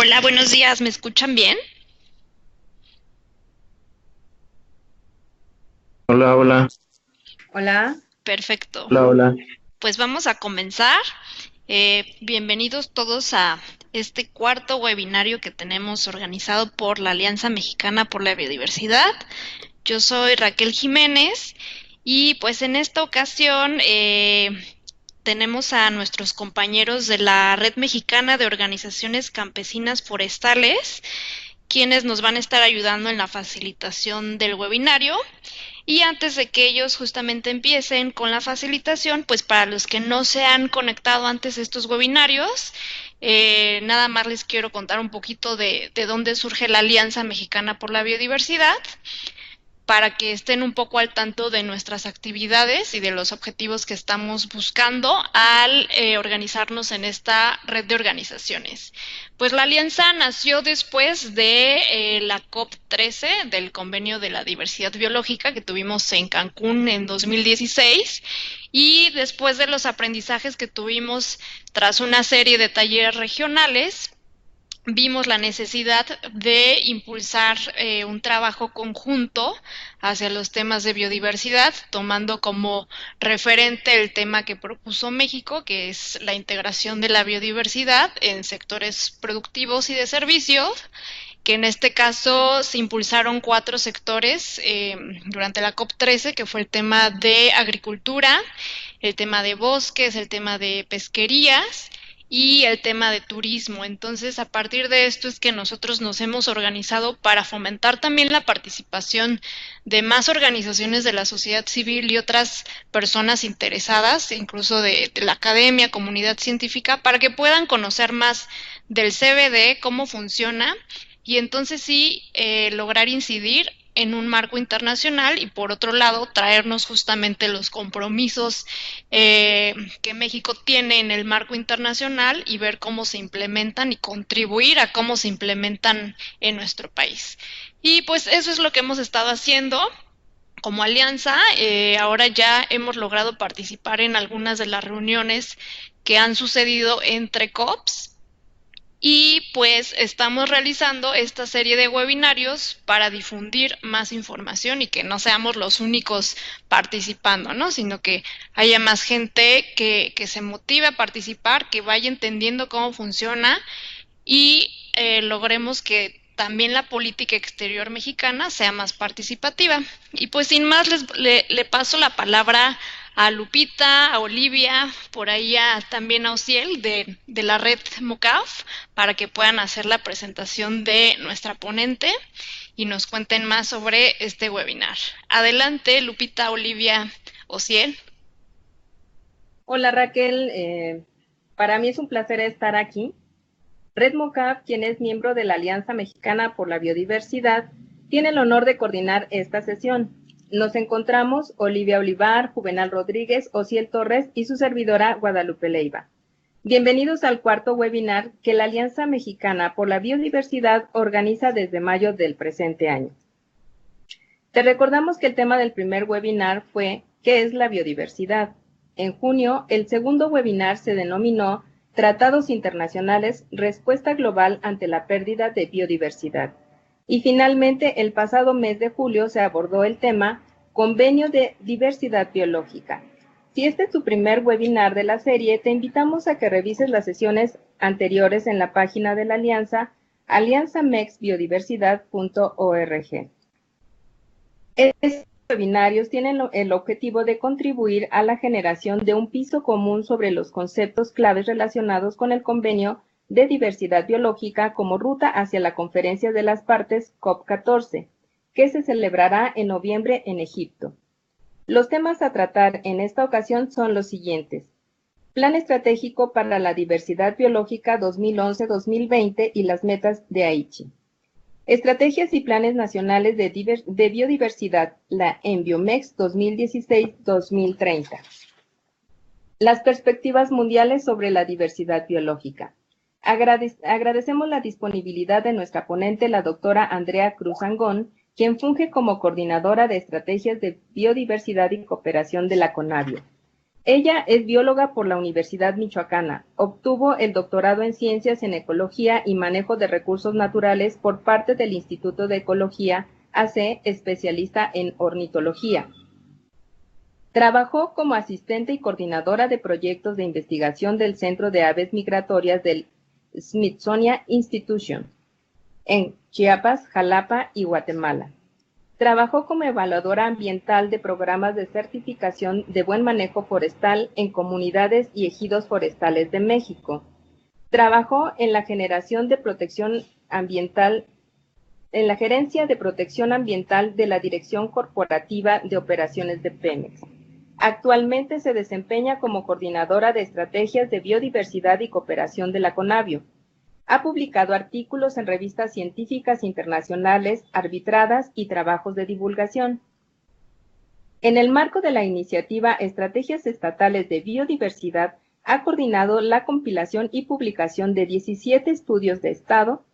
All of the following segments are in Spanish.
Hola, buenos días, ¿me escuchan bien? Hola, hola, Hola, Perfecto. hola, hola. Pues vamos a comenzar. Bienvenidos todos a este cuarto webinario que tenemos organizado por la Alianza Mexicana por la Biodiversidad. Yo soy Raquel Jiménez y pues en esta ocasión tenemos a nuestros compañeros de la Red Mexicana de Organizaciones Campesinas Forestales, quienes nos van a estar ayudando en la facilitación del webinario. Y antes de que ellos justamente empiecen con la facilitación, pues para los que no se han conectado antes a estos webinarios, nada más les quiero contar un poquito de dónde surge la Alianza Mexicana por la Biodiversidad, para que estén un poco al tanto de nuestras actividades y de los objetivos que estamos buscando al organizarnos en esta red de organizaciones. Pues la alianza nació después de la COP13 del Convenio de la Diversidad Biológica que tuvimos en Cancún en 2016 y después de los aprendizajes que tuvimos tras una serie de talleres regionales, vimos la necesidad de impulsar un trabajo conjunto hacia los temas de biodiversidad, tomando como referente el tema que propuso México, que es la integración de la biodiversidad en sectores productivos y de servicios, que en este caso se impulsaron cuatro sectores durante la COP13, que fue el tema de agricultura, el tema de bosques, el tema de pesquerías y el tema de turismo. Entonces, a partir de esto es que nosotros nos hemos organizado para fomentar también la participación de más organizaciones de la sociedad civil y otras personas interesadas, incluso de la academia, comunidad científica, para que puedan conocer más del CBD, cómo funciona, y entonces sí lograr incidir en un marco internacional y por otro lado traernos justamente los compromisos que México tiene en el marco internacional y ver cómo se implementan y contribuir a cómo se implementan en nuestro país. Y pues eso es lo que hemos estado haciendo como alianza. Ahora ya hemos logrado participar en algunas de las reuniones que han sucedido entre COPs y pues estamos realizando esta serie de webinarios para difundir más información y que no seamos los únicos participando, ¿no? Sino que haya más gente que se motive a participar, que vaya entendiendo cómo funciona y logremos que también la política exterior mexicana sea más participativa. Y pues sin más le paso la palabra a Lupita, a Olivia, por ahí también a Ociel de la red MOCAF, para que puedan hacer la presentación de nuestra ponente y nos cuenten más sobre este webinar. Adelante, Lupita, Olivia, Ociel. hola Raquel, para mí es un placer estar aquí. Red MOCAF, quien es miembro de la Alianza Mexicana por la Biodiversidad, tiene el honor de coordinar esta sesión. Nos encontramos Olivia Olivar, Juvenal Rodríguez, Ociel Torres y su servidora Guadalupe Leiva. Bienvenidos al cuarto webinar que la Alianza Mexicana por la Biodiversidad organiza desde mayo del presente año. Te recordamos que el tema del primer webinar fue ¿qué es la biodiversidad? En junio, el segundo webinar se denominó Tratados Internacionales, Respuesta Global ante la Pérdida de Biodiversidad. Y finalmente, el pasado mes de julio se abordó el tema Convenio de Diversidad Biológica. Si este es tu primer webinar de la serie, te invitamos a que revises las sesiones anteriores en la página de la Alianza, alianzamexbiodiversidad.org. Estos webinarios tienen el objetivo de contribuir a la generación de un piso común sobre los conceptos claves relacionados con el Convenio de Diversidad Biológica como ruta hacia la Conferencia de las Partes COP14, que se celebrará en noviembre en Egipto. Los temas a tratar en esta ocasión son los siguientes: Plan Estratégico para la Diversidad Biológica 2011-2020 y las metas de Aichi. Estrategias y planes nacionales de biodiversidad, la Enbiomex 2016-2030. Las perspectivas mundiales sobre la diversidad biológica. Agradecemos la disponibilidad de nuestra ponente, la doctora Andrea Cruz Angón, quien funge como coordinadora de estrategias de biodiversidad y cooperación de la CONABIO. Ella es bióloga por la Universidad Michoacana. Obtuvo el doctorado en Ciencias en Ecología y Manejo de Recursos Naturales por parte del Instituto de Ecología, AC, especialista en ornitología. Trabajó como asistente y coordinadora de proyectos de investigación del Centro de Aves Migratorias del Smithsonian Institution en Chiapas, Jalapa y Guatemala. Trabajó como evaluadora ambiental de programas de certificación de buen manejo forestal en comunidades y ejidos forestales de México. Trabajó en la generación de protección ambiental, en la Gerencia de Protección Ambiental de la Dirección Corporativa de Operaciones de Pemex. Actualmente se desempeña como coordinadora de estrategias de biodiversidad y cooperación de la CONABIO. Ha publicado artículos en revistas científicas internacionales, arbitradas y trabajos de divulgación. En el marco de la iniciativa Estrategias Estatales de Biodiversidad, ha coordinado la compilación y publicación de 17 estudios de Estado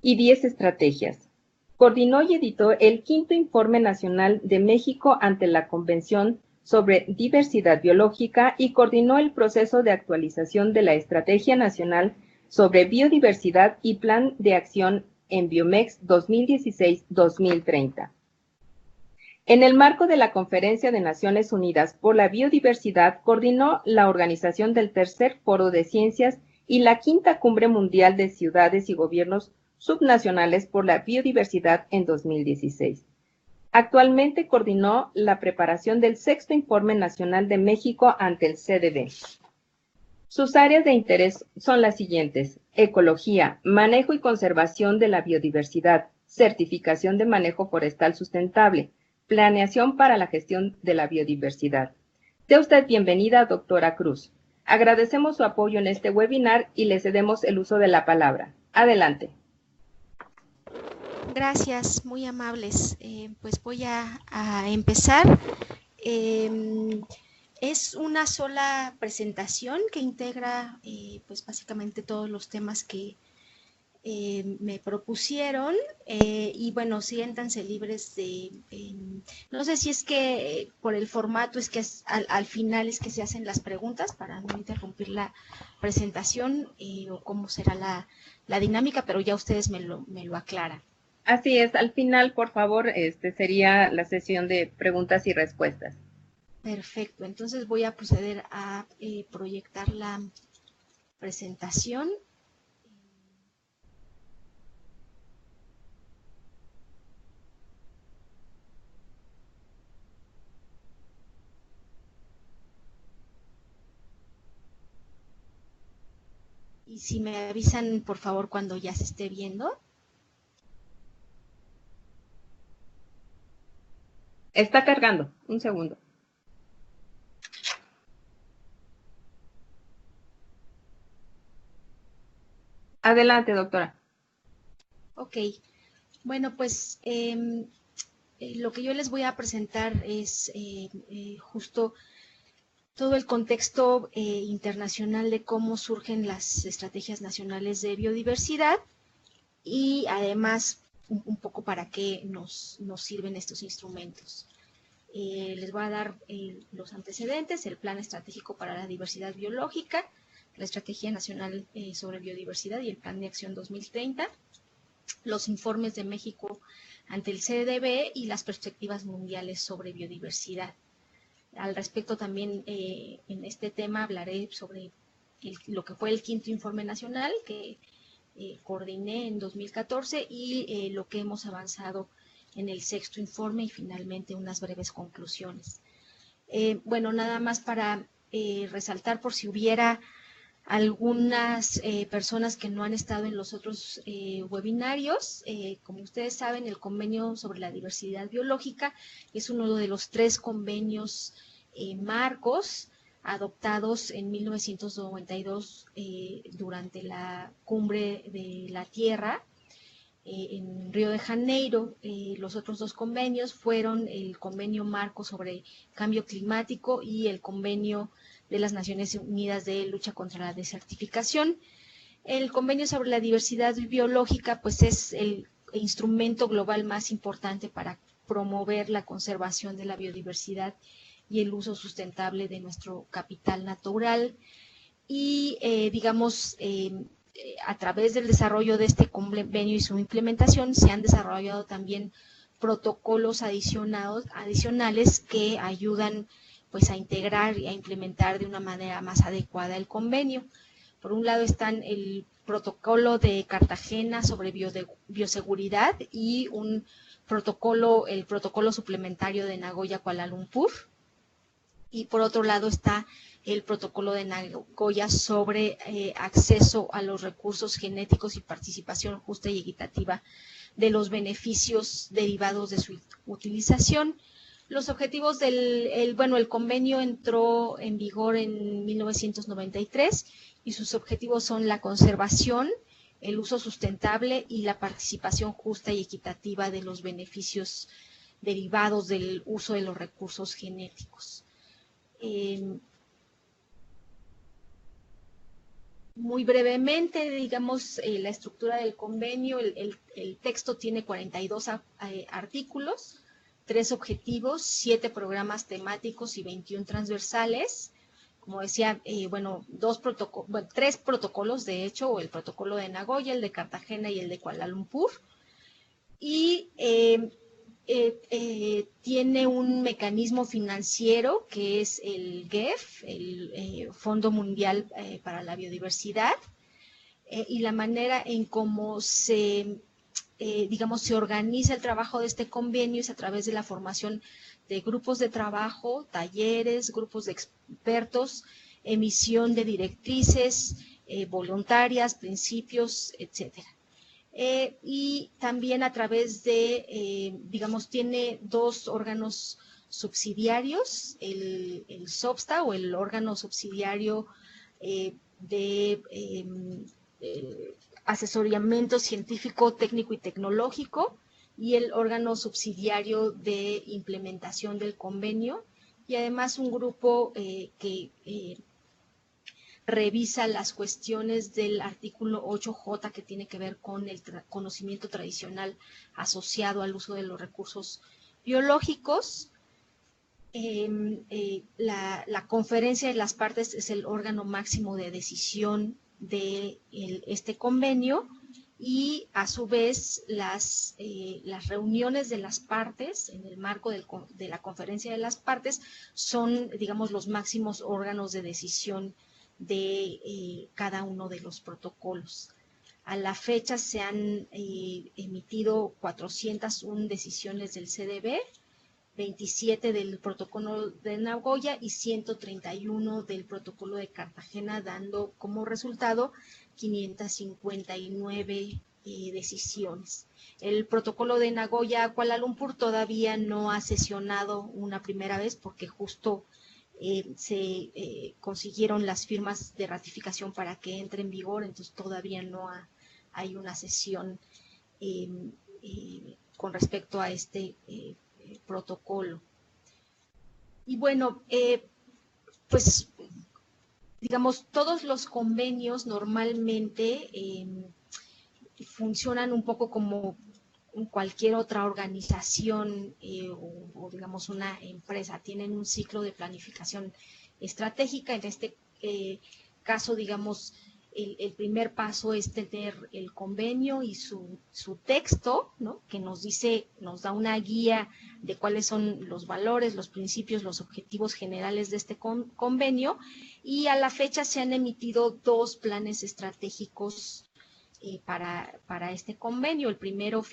y 10 estrategias. Coordinó y editó el quinto Informe Nacional de México ante la Convención sobre Diversidad Biológica y coordinó el proceso de actualización de la Estrategia Nacional sobre Biodiversidad y Plan de Acción en Biomex 2016-2030. En el marco de la Conferencia de Naciones Unidas por la Biodiversidad, coordinó la organización del Tercer Foro de Ciencias y la Quinta Cumbre Mundial de Ciudades y Gobiernos Subnacionales por la Biodiversidad en 2016. Actualmente coordinó la preparación del Sexto Informe Nacional de México ante el CDB. Sus áreas de interés son las siguientes: ecología, manejo y conservación de la biodiversidad, certificación de manejo forestal sustentable, planeación para la gestión de la biodiversidad. Sea usted bienvenida, doctora Cruz. Agradecemos su apoyo en este webinar y le cedemos el uso de la palabra. Adelante. Gracias, muy amables. Pues voy a empezar. Es una sola presentación que integra pues básicamente todos los temas que me propusieron y bueno, siéntanse libres de, no sé si es que por el formato es que al final es que se hacen las preguntas para no interrumpir la presentación o cómo será la dinámica, pero ya ustedes me lo aclaran. Así es, al final, por favor, sería la sesión de preguntas y respuestas. Perfecto, entonces voy a proceder a proyectar la presentación. Y si me avisan, por favor, cuando ya se esté viendo. Está cargando, un segundo. Adelante, doctora. Ok, bueno, pues lo que yo les voy a presentar es justo todo el contexto internacional de cómo surgen las estrategias nacionales de biodiversidad y además un poco para qué nos sirven estos instrumentos. Les voy a dar los antecedentes: el Plan Estratégico para la Diversidad Biológica, la Estrategia Nacional sobre Biodiversidad y el Plan de Acción 2030, los informes de México ante el CDB y las perspectivas mundiales sobre biodiversidad. Al respecto también en este tema hablaré sobre lo que fue el quinto informe nacional que coordiné en 2014 y lo que hemos avanzado en el sexto informe y finalmente unas breves conclusiones. Bueno, nada más para resaltar por si hubiera algunas personas que no han estado en los otros webinarios. Como ustedes saben, el convenio sobre la diversidad biológica es uno de los 3 convenios marcos adoptados en 1992 durante la Cumbre de la Tierra en Río de Janeiro. Los otros 2 convenios fueron el Convenio Marco sobre Cambio Climático y el Convenio de las Naciones Unidas de Lucha contra la Desertificación. El Convenio sobre la Diversidad Biológica pues es el instrumento global más importante para promover la conservación de la biodiversidad y el uso sustentable de nuestro capital natural. Y, a través del desarrollo de este convenio y su implementación, se han desarrollado también protocolos adicionales que ayudan pues a integrar y a implementar de una manera más adecuada el convenio. Por un lado están el protocolo de Cartagena sobre bioseguridad y el protocolo suplementario de Nagoya Kuala Lumpur. Y por otro lado está el protocolo de Nagoya sobre acceso a los recursos genéticos y participación justa y equitativa de los beneficios derivados de su utilización. Los objetivos el convenio entró en vigor en 1993 y sus objetivos son la conservación, el uso sustentable y la participación justa y equitativa de los beneficios derivados del uso de los recursos genéticos. Muy brevemente, digamos, la estructura del convenio, el texto tiene 42 artículos, 3 objetivos, 7 programas temáticos y 21 transversales. Como decía, 3 protocolos, de hecho, el protocolo de Nagoya, el de Cartagena y el de Kuala Lumpur. Y tiene un mecanismo financiero que es el GEF, el Fondo Mundial para la Biodiversidad, y la manera en cómo se organiza el trabajo de este convenio es a través de la formación de grupos de trabajo, talleres, grupos de expertos, emisión de directrices voluntarias, principios, etcétera. Y también a través de, tiene 2 órganos subsidiarios, el SOBSTA o el órgano subsidiario de asesoramiento científico, técnico y tecnológico, y el órgano subsidiario de implementación del convenio, y además un grupo que revisa las cuestiones del artículo 8J que tiene que ver con el conocimiento tradicional asociado al uso de los recursos biológicos. La conferencia de las partes es el órgano máximo de decisión de este convenio, y a su vez las reuniones de las partes en el marco de la conferencia de las partes son, digamos, los máximos órganos de decisión de cada uno de los protocolos. A la fecha se han emitido 401 decisiones del CDB, 27 del protocolo de Nagoya y 131 del protocolo de Cartagena, dando como resultado 559 decisiones. El protocolo de Nagoya Kuala Lumpur todavía no ha sesionado una primera vez porque justo se consiguieron las firmas de ratificación para que entre en vigor, entonces todavía no hay una sesión con respecto a este protocolo. Y bueno, pues digamos, todos los convenios normalmente funcionan un poco como cualquier otra organización o digamos una empresa, tienen un ciclo de planificación estratégica. En este caso, digamos, el primer paso es tener el convenio y su texto, ¿no?, que nos da una guía de cuáles son los valores, los principios, los objetivos generales de este convenio, y a la fecha se han emitido 2 planes estratégicos para este convenio. El primero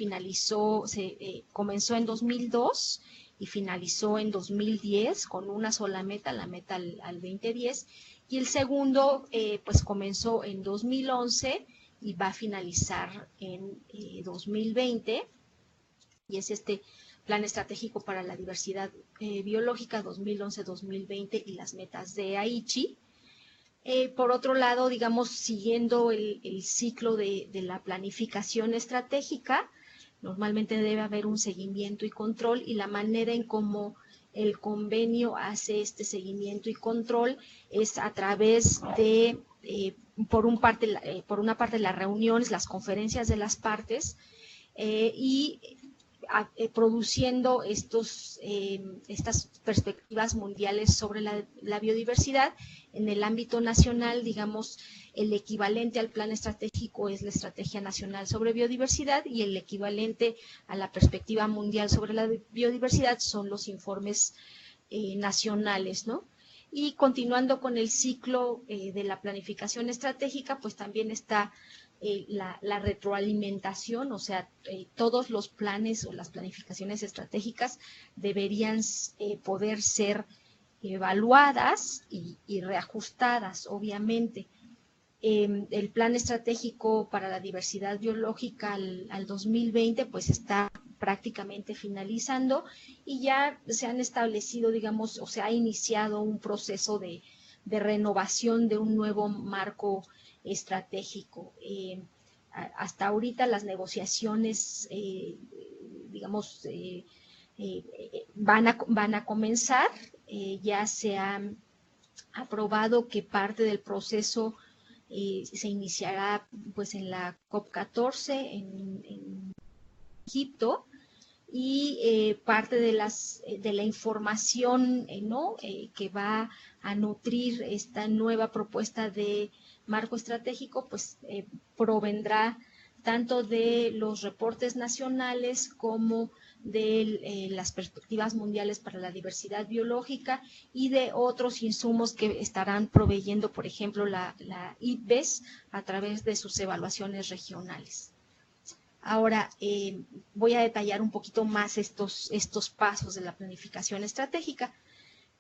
comenzó en 2002 y finalizó en 2010 con una sola meta, la meta al 2010, y el segundo pues comenzó en 2011 y va a finalizar en 2020, y es este Plan Estratégico para la Diversidad Biológica 2011-2020 y las metas de Aichi. Por otro lado, digamos, siguiendo el ciclo de la planificación estratégica, normalmente debe haber un seguimiento y control, y la manera en cómo el convenio hace este seguimiento y control es a través de, por una parte, las reuniones, las conferencias de las partes, y produciendo estas perspectivas mundiales sobre la biodiversidad. En el ámbito nacional, digamos, el equivalente al plan estratégico es la Estrategia Nacional sobre Biodiversidad, y el equivalente a la perspectiva mundial sobre la biodiversidad son los informes nacionales, ¿no? Y continuando con el ciclo de la planificación estratégica, pues también está la retroalimentación, o sea, todos los planes o las planificaciones estratégicas deberían poder ser evaluadas y reajustadas, obviamente. El plan estratégico para la diversidad biológica al 2020 pues está prácticamente finalizando, y ya se han establecido, digamos, o se ha iniciado un proceso de renovación de un nuevo marco estratégico. Hasta ahorita las negociaciones, digamos, van a comenzar. Ya se ha aprobado que parte del proceso se iniciará pues en la COP14 en Egipto, y parte de la información que va a nutrir esta nueva propuesta de marco estratégico, pues provendrá tanto de los reportes nacionales como de las perspectivas mundiales para la diversidad biológica, y de otros insumos que estarán proveyendo, por ejemplo, la IPBES a través de sus evaluaciones regionales. Ahora voy a detallar un poquito más estos pasos de la planificación estratégica.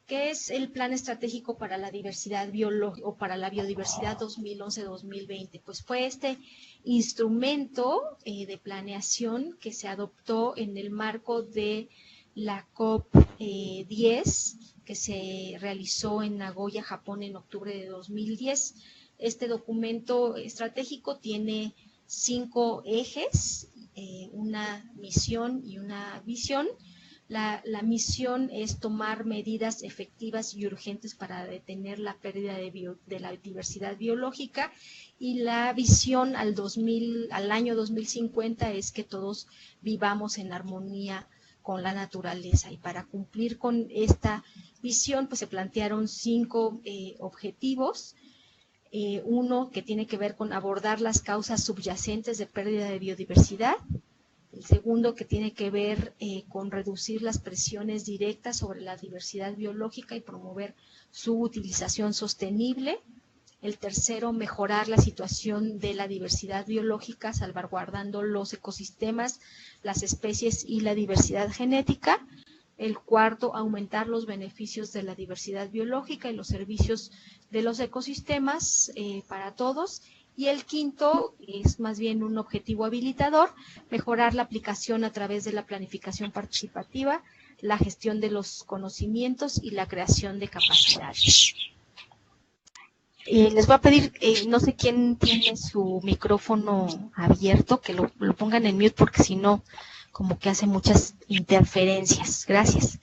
¿Qué es el Plan Estratégico para la Diversidad Biológica o para la Biodiversidad 2011-2020? Pues fue este instrumento de planeación que se adoptó en el marco de la COP10 que se realizó en Nagoya, Japón, en octubre de 2010. Este documento estratégico tiene 5 ejes, una misión y una visión. La misión es tomar medidas efectivas y urgentes para detener la pérdida de la diversidad biológica, y la visión al año 2050 es que todos vivamos en armonía con la naturaleza. Y para cumplir con esta visión, pues se plantearon 5 objetivos. Uno que tiene que ver con abordar las causas subyacentes de pérdida de biodiversidad. El segundo que tiene que ver con reducir las presiones directas sobre la diversidad biológica y promover su utilización sostenible. El tercero, mejorar la situación de la diversidad biológica, salvaguardando los ecosistemas, las especies y la diversidad genética. El cuarto, aumentar los beneficios de la diversidad biológica y los servicios de los ecosistemas para todos. Y el quinto es más bien un objetivo habilitador: mejorar la aplicación a través de la planificación participativa, la gestión de los conocimientos y la creación de capacidades. Les voy a pedir, no sé quién tiene su micrófono abierto, que lo pongan en mute, porque si no, como que hace muchas interferencias. Gracias.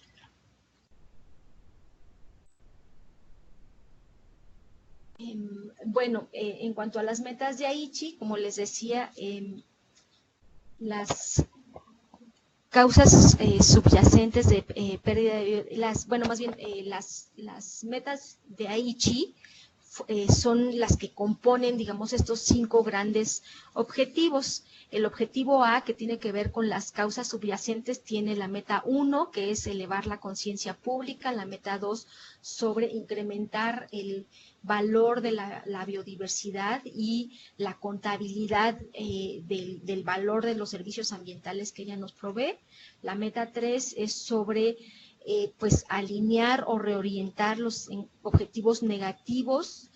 Bueno, en cuanto a las metas de Aichi, como les decía, las causas subyacentes de pérdida de las metas de Aichi son las que componen, digamos, estos 5 grandes objetivos. El objetivo A, que tiene que ver con las causas subyacentes, tiene la meta 1, que es elevar la conciencia pública; la meta 2, sobre incrementar el valor de la biodiversidad y la contabilidad del valor de los servicios ambientales que ella nos provee. La meta 3 es sobre pues alinear o reorientar los objetivos negativos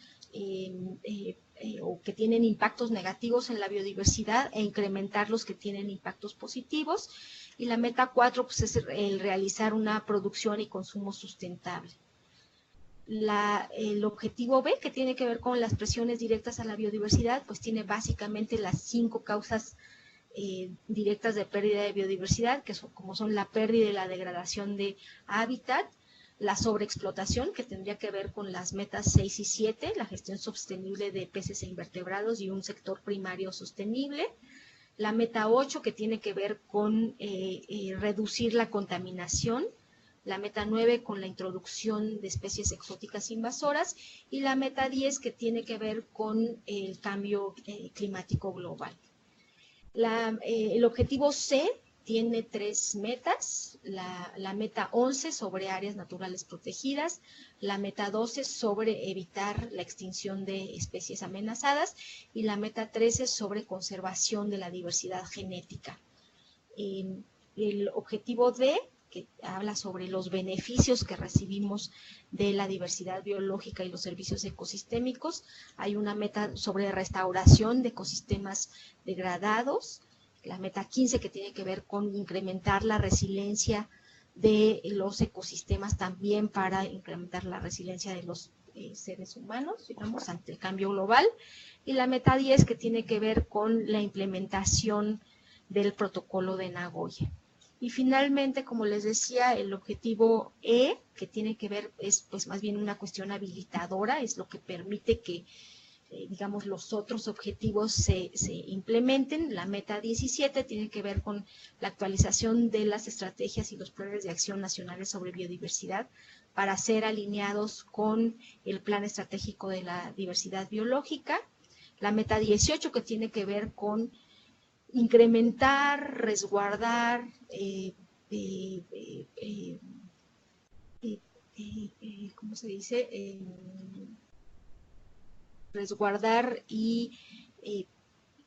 o que tienen impactos negativos en la biodiversidad e incrementar los que tienen impactos positivos. Y la meta 4 pues es el realizar una producción y consumo sustentable. El objetivo B, que tiene que ver con las presiones directas a la biodiversidad, pues tiene básicamente las 5 causas directas de pérdida de biodiversidad, que como son la pérdida y la degradación de hábitat, la sobreexplotación, que tendría que ver con las metas 6 y 7, la gestión sostenible de peces e invertebrados y un sector primario sostenible, la meta 8 que tiene que ver con reducir la contaminación, la meta 9 con la introducción de especies exóticas invasoras y la meta 10 que tiene que ver con el cambio climático global. El objetivo C tiene 3 metas, la meta 11 sobre áreas naturales protegidas, la meta 12 sobre evitar la extinción de especies amenazadas y la meta 13 sobre conservación de la diversidad genética. El objetivo D, que habla sobre los beneficios que recibimos de la diversidad biológica y los servicios ecosistémicos. Hay una meta sobre restauración de ecosistemas degradados, la meta 15 que tiene que ver con incrementar la resiliencia de los ecosistemas también para incrementar la resiliencia de los seres humanos, digamos, ante el cambio global, y la meta 10 que tiene que ver con la implementación del protocolo de Nagoya. Y finalmente, como les decía, el objetivo E, que tiene que ver, es pues más bien una cuestión habilitadora, es lo que permite que, digamos, los otros objetivos se implementen. La meta 17 tiene que ver con la actualización de las estrategias y los planes de acción nacionales sobre biodiversidad para ser alineados con el plan estratégico de la diversidad biológica. La meta 18 que tiene que ver con incrementar, resguardar, ¿cómo se dice? Resguardar y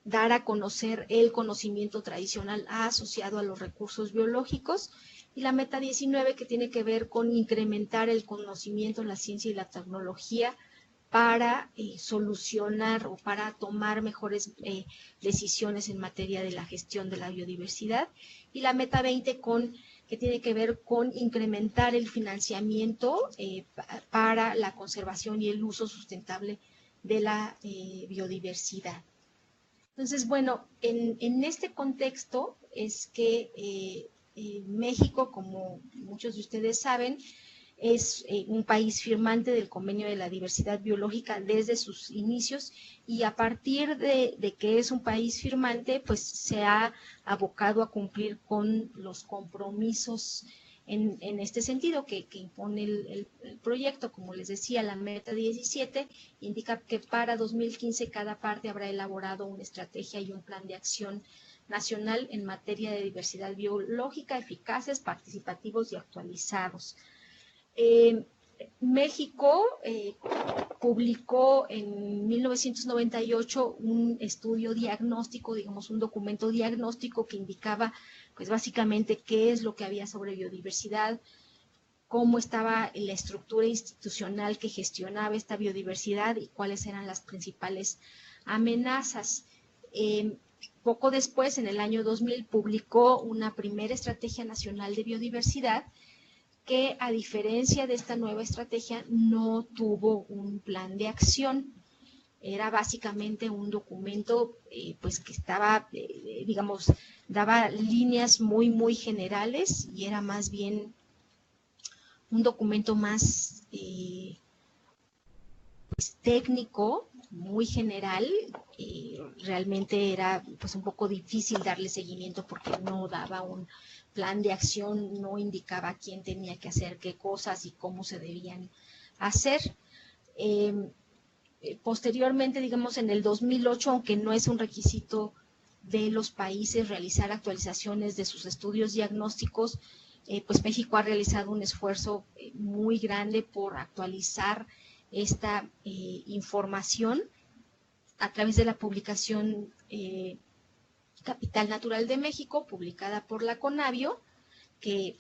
dar a conocer el conocimiento tradicional asociado a los recursos biológicos. Y la meta 19 que tiene que ver con incrementar el conocimiento, la ciencia y la tecnología para solucionar o para tomar mejores decisiones en materia de la gestión de la biodiversidad. Y la meta 20 que tiene que ver con incrementar el financiamiento para la conservación y el uso sustentable de la biodiversidad. Entonces, bueno, en este contexto es que México, como muchos de ustedes saben, es un país firmante del Convenio de la Diversidad Biológica desde sus inicios y a partir de que es un país firmante, pues se ha abocado a cumplir con los compromisos en este sentido que impone el proyecto. Como les decía, la meta 17 indica que para 2015 cada parte habrá elaborado una estrategia y un plan de acción nacional en materia de diversidad biológica, eficaces, participativos y actualizados. México publicó en 1998 un estudio diagnóstico, digamos un documento diagnóstico que indicaba pues básicamente qué es lo que había sobre biodiversidad, cómo estaba la estructura institucional que gestionaba esta biodiversidad y cuáles eran las principales amenazas. Poco después, en el año 2000, publicó una primera estrategia nacional de biodiversidad que, a diferencia de esta nueva estrategia, no tuvo un plan de acción. Era básicamente un documento pues que estaba, digamos, daba líneas muy generales y era más bien un documento más pues, técnico, muy general. Realmente era pues un poco difícil darle seguimiento porque no daba un plan de acción, no indicaba quién tenía que hacer qué cosas y cómo se debían hacer. Posteriormente, digamos en el 2008, aunque no es un requisito de los países realizar actualizaciones de sus estudios diagnósticos, pues México ha realizado un esfuerzo muy grande por actualizar esta información a través de la publicación Capital Natural de México, publicada por la CONABIO, que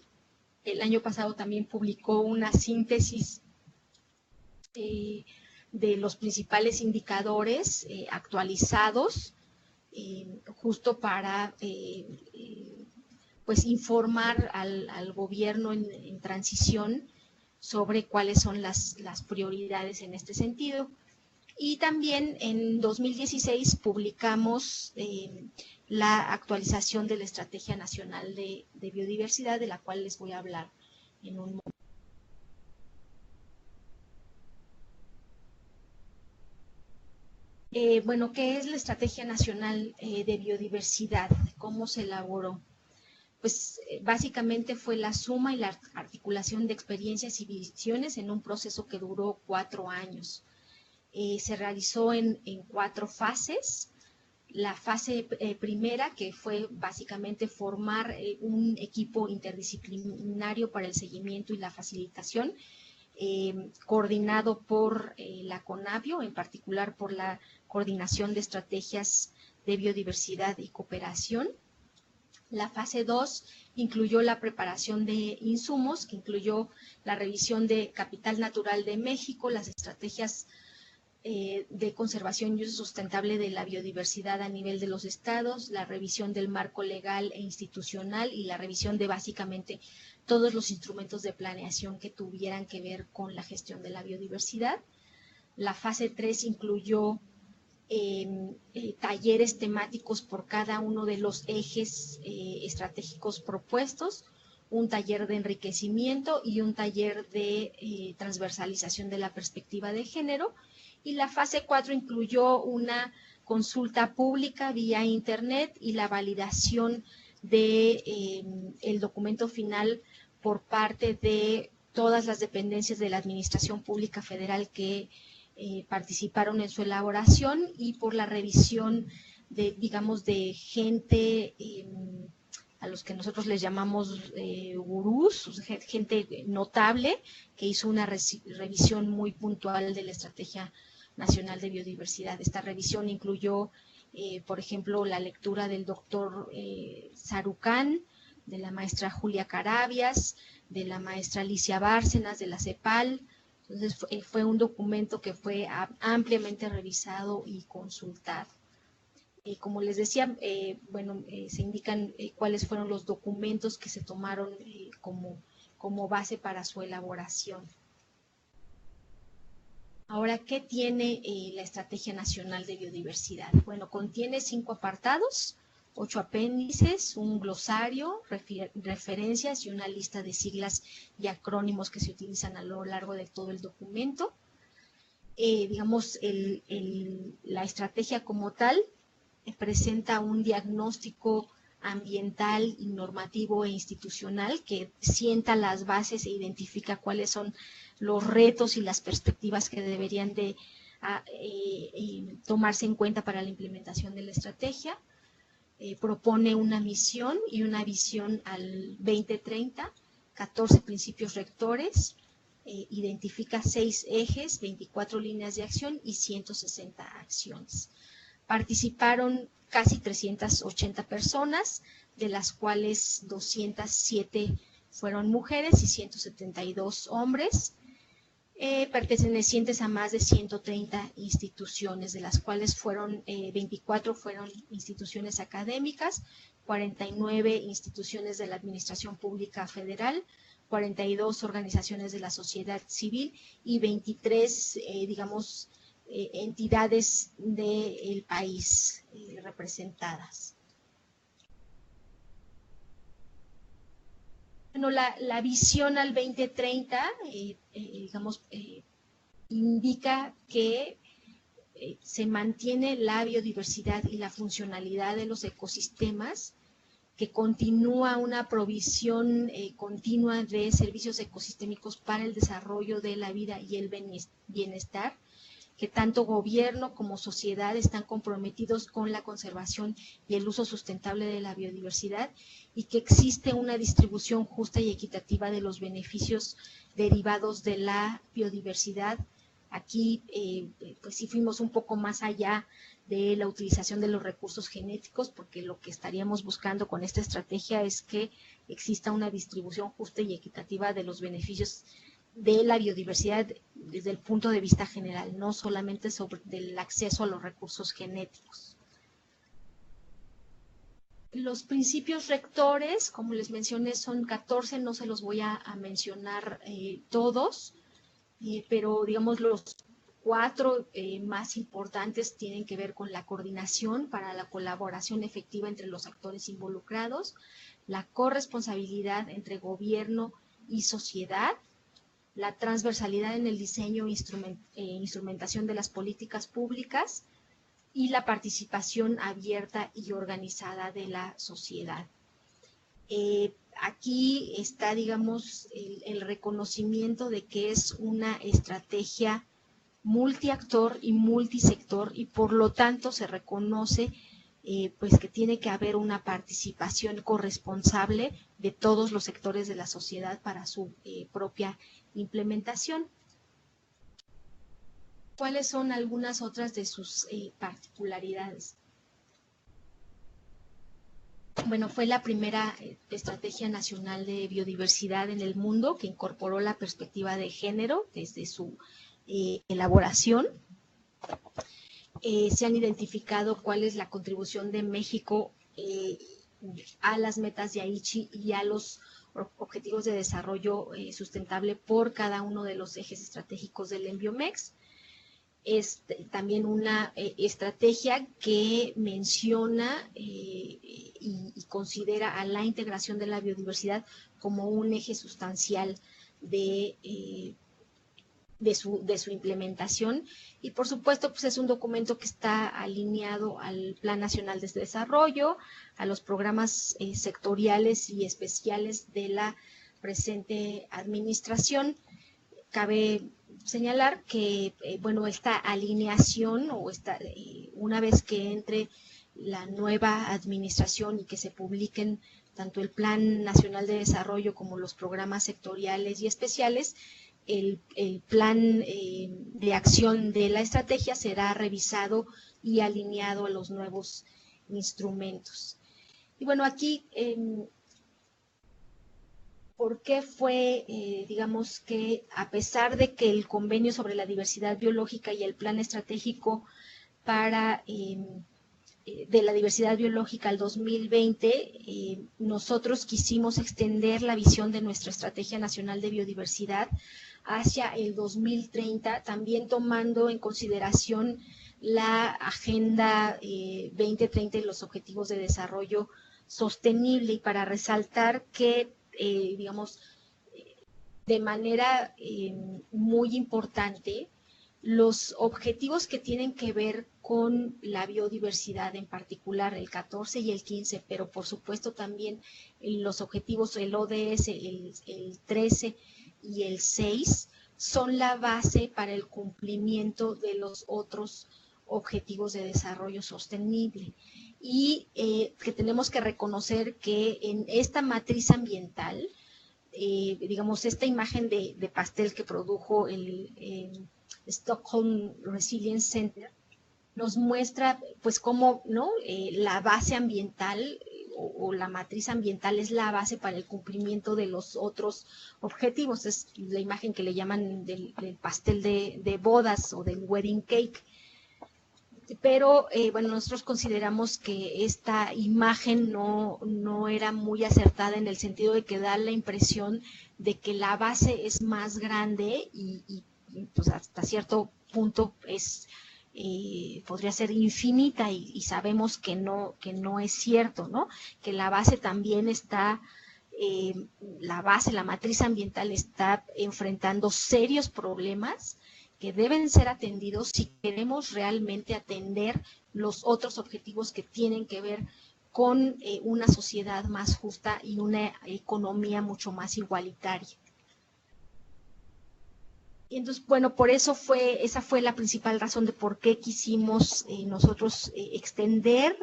el año pasado también publicó una síntesis de los principales indicadores actualizados, justo para pues informar al gobierno en transición sobre cuáles son las prioridades en este sentido. Y también en 2016 publicamos la actualización de la Estrategia Nacional de Biodiversidad, de la cual les voy a hablar en un momento. Bueno, ¿qué es la Estrategia Nacional de Biodiversidad? ¿Cómo se elaboró? Pues básicamente fue la suma y la articulación de experiencias y visiones en un proceso que duró 4 años. Se realizó en 4 fases. La fase primera, que fue básicamente formar un equipo interdisciplinario para el seguimiento y la facilitación, coordinado por la CONABIO, en particular por la Coordinación de Estrategias de Biodiversidad y Cooperación. La fase 2 incluyó la preparación de insumos, que incluyó la revisión de Capital Natural de México, las estrategias de conservación y uso sustentable de la biodiversidad a nivel de los estados, la revisión del marco legal e institucional y la revisión de básicamente todos los instrumentos de planeación que tuvieran que ver con la gestión de la biodiversidad. La fase 3 incluyó talleres temáticos por cada uno de los ejes estratégicos propuestos, un taller de enriquecimiento y un taller de transversalización de la perspectiva de género. Y la fase 4 incluyó una consulta pública vía internet y la validación de el documento final por parte de todas las dependencias de la Administración Pública Federal que participaron en su elaboración, y por la revisión de, digamos, de gente a los que nosotros les llamamos gurús, gente notable, que hizo una revisión muy puntual de la Estrategia Nacional de Biodiversidad. Esta revisión incluyó, por ejemplo, la lectura del doctor Sarucán, de la maestra Julia Carabias, de la maestra Alicia Bárcenas, de la CEPAL. Entonces fue un documento que fue ampliamente revisado y consultado. Como les decía, se indican cuáles fueron los documentos que se tomaron como base para su elaboración. Ahora, ¿qué tiene la Estrategia Nacional de Biodiversidad? Bueno, contiene 5 apartados, 8 apéndices, un glosario, referencias y una lista de siglas y acrónimos que se utilizan a lo largo de todo el documento. Digamos, la estrategia como tal presenta un diagnóstico ambiental y normativo e institucional que sienta las bases e identifica cuáles son los retos y las perspectivas que deberían de tomarse en cuenta para la implementación de la estrategia. Propone una misión y una visión al 2030, 14 principios rectores, identifica 6 ejes, 24 líneas de acción y 160 acciones. Participaron casi 380 personas, de las cuales 207 fueron mujeres y 172 hombres, pertenecientes a más de 130 instituciones, de las cuales 24 fueron instituciones académicas, 49 instituciones de la Administración Pública Federal, 42 organizaciones de la sociedad civil y 23, entidades del país representadas. Bueno, la visión al 2030, indica que se mantiene la biodiversidad y la funcionalidad de los ecosistemas, que continúa una provisión continua de servicios ecosistémicos para el desarrollo de la vida y el bienestar, que tanto gobierno como sociedad están comprometidos con la conservación y el uso sustentable de la biodiversidad, y que existe una distribución justa y equitativa de los beneficios derivados de la biodiversidad. Aquí pues sí fuimos un poco más allá de la utilización de los recursos genéticos, porque lo que estaríamos buscando con esta estrategia es que exista una distribución justa y equitativa de los beneficios de la biodiversidad desde el punto de vista general, no solamente sobre el acceso a los recursos genéticos. Los principios rectores, como les mencioné, son 14, no se los voy a mencionar todos, pero digamos los 4 más importantes tienen que ver con la coordinación para la colaboración efectiva entre los actores involucrados, la corresponsabilidad entre gobierno y sociedad, la transversalidad en el diseño e instrumentación de las políticas públicas, y la participación abierta y organizada de la sociedad. Aquí está, digamos, el reconocimiento de que es una estrategia multiactor y multisector, y por lo tanto se reconoce pues que tiene que haber una participación corresponsable de todos los sectores de la sociedad para su propia implementación. ¿Cuáles son algunas otras de sus particularidades? Bueno, fue la primera estrategia nacional de biodiversidad en el mundo que incorporó la perspectiva de género desde su elaboración. Se han identificado cuál es la contribución de México a las metas de Aichi y a los objetivos de desarrollo sustentable por cada uno de los ejes estratégicos del Enviomex. Es también una estrategia que menciona y considera a la integración de la biodiversidad como un eje sustancial de su implementación, y por supuesto pues es un documento que está alineado al Plan Nacional de Desarrollo, a los programas sectoriales y especiales de la presente administración. Cabe señalar que bueno, esta alineación o una vez que entre la nueva administración y que se publiquen tanto el Plan Nacional de Desarrollo como los programas sectoriales y especiales, el plan de acción de la estrategia será revisado y alineado a los nuevos instrumentos. Y bueno, aquí, ¿por qué fue, digamos que a pesar de que el convenio sobre la diversidad biológica y el plan estratégico para de la diversidad biológica al 2020, nosotros quisimos extender la visión de nuestra Estrategia Nacional de Biodiversidad hacia el 2030, también tomando en consideración la Agenda 2030 y los Objetivos de Desarrollo Sostenible, y para resaltar que, digamos, de manera muy importante, los objetivos que tienen que ver con la biodiversidad, en particular el 14 y el 15, pero por supuesto también los objetivos, el ODS, el 13 y el 6, son la base para el cumplimiento de los otros objetivos de desarrollo sostenible. Y que tenemos que reconocer que en esta matriz ambiental, digamos, esta imagen de pastel que produjo el Stockholm Resilience Center, nos muestra pues cómo, ¿no? La base ambiental o la matriz ambiental es la base para el cumplimiento de los otros objetivos. Es la imagen que le llaman del pastel de bodas o del wedding cake. Pero bueno, nosotros consideramos que esta imagen no era muy acertada, en el sentido de que da la impresión de que la base es más grande y pues hasta cierto punto podría ser infinita, y sabemos que no es cierto, ¿no? Que la base también está, la matriz ambiental está enfrentando serios problemas que deben ser atendidos si queremos realmente atender los otros objetivos que tienen que ver con una sociedad más justa y una economía mucho más igualitaria. Y entonces, bueno, por eso esa fue la principal razón de por qué quisimos nosotros extender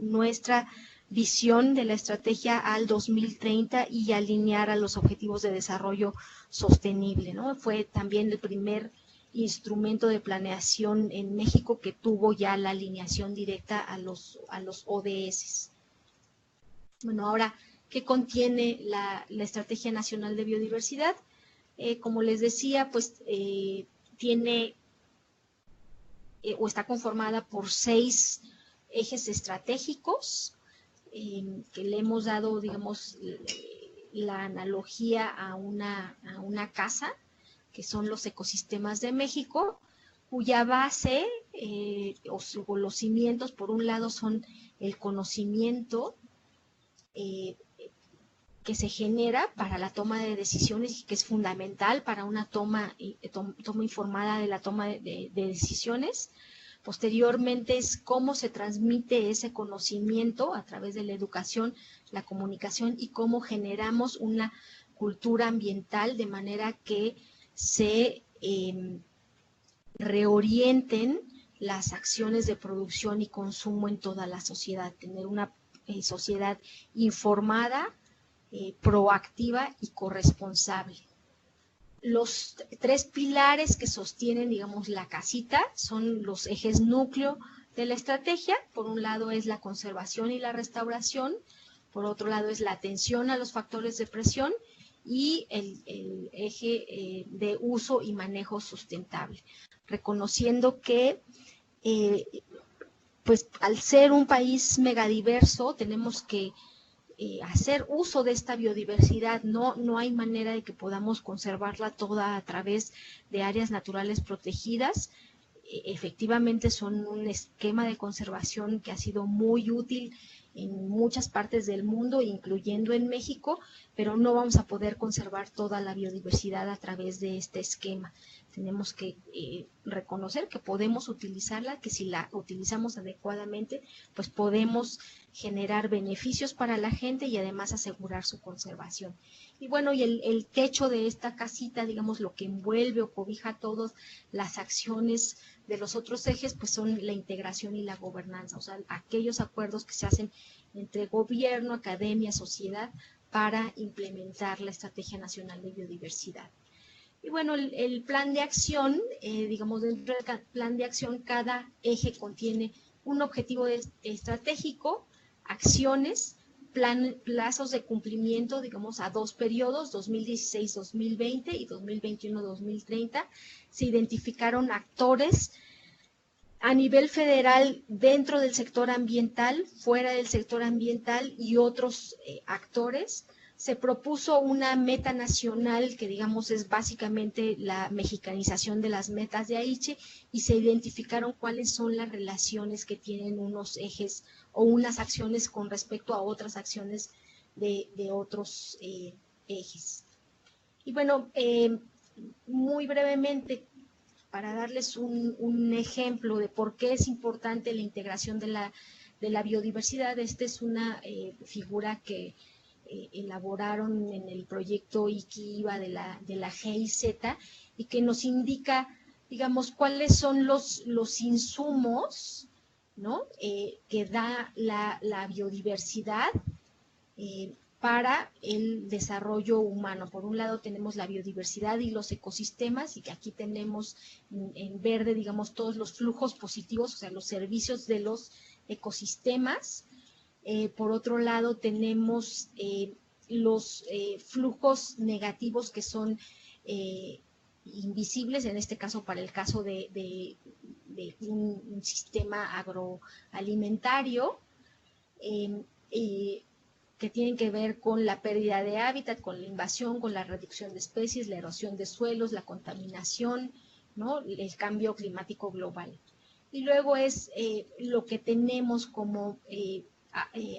nuestra visión de la estrategia al 2030 y alinear a los objetivos de desarrollo sostenible, ¿no? Fue también el primer instrumento de planeación en México que tuvo ya la alineación directa a los ODS. Bueno, ahora, ¿qué contiene la Estrategia Nacional de Biodiversidad? Como les decía, pues tiene o está conformada por 6 ejes estratégicos, que le hemos dado, digamos, la analogía a una casa, que son los ecosistemas de México, cuya base o los cimientos, por un lado, son el conocimiento que se genera para la toma de decisiones y que es fundamental para una toma informada de la toma de decisiones. Posteriormente es cómo se transmite ese conocimiento a través de la educación, la comunicación y cómo generamos una cultura ambiental de manera que se reorienten las acciones de producción y consumo en toda la sociedad, tener una sociedad informada, proactiva y corresponsable. Los tres pilares que sostienen, digamos, la casita son los ejes núcleo de la estrategia. Por un lado es la conservación y la restauración, por otro lado es la atención a los factores de presión y el eje de uso y manejo sustentable, reconociendo que pues al ser un país megadiverso tenemos que hacer uso de esta biodiversidad. No hay manera de que podamos conservarla toda a través de áreas naturales protegidas. Efectivamente son un esquema de conservación que ha sido muy útil en muchas partes del mundo, incluyendo en México, pero no vamos a poder conservar toda la biodiversidad a través de este esquema. Tenemos que reconocer que podemos utilizarla, que si la utilizamos adecuadamente, pues podemos generar beneficios para la gente y además asegurar su conservación. Y bueno, y el techo de esta casita, digamos, lo que envuelve o cobija todas las acciones de los otros ejes, pues son la integración y la gobernanza, o sea, aquellos acuerdos que se hacen entre gobierno, academia, sociedad, para implementar la Estrategia Nacional de Biodiversidad. Y bueno, el plan de acción, digamos, dentro del plan de acción, cada eje contiene un objetivo estratégico, acciones, plazos de cumplimiento, digamos, a 2 periodos, 2016-2020 y 2021-2030. Se identificaron actores a nivel federal dentro del sector ambiental, fuera del sector ambiental y otros actores. Se propuso una meta nacional que, digamos, es básicamente la mexicanización de las metas de Aichi, y se identificaron cuáles son las relaciones que tienen unos ejes o unas acciones con respecto a otras acciones de otros ejes. Y bueno, muy brevemente, para darles un ejemplo de por qué es importante la integración de la biodiversidad, esta es una figura que elaboraron en el proyecto IKI-IVA de la GIZ y que nos indica, digamos, cuáles son los insumos, ¿no? Que da la biodiversidad para el desarrollo humano. Por un lado tenemos la biodiversidad y los ecosistemas, y que aquí tenemos en verde, digamos, todos los flujos positivos, o sea, los servicios de los ecosistemas. Por otro lado tenemos los flujos negativos que son invisibles, en este caso para el caso de un sistema agroalimentario, que tienen que ver con la pérdida de hábitat, con la invasión, con la reducción de especies, la erosión de suelos, la contaminación, ¿no? El cambio climático global. Y luego es lo que tenemos como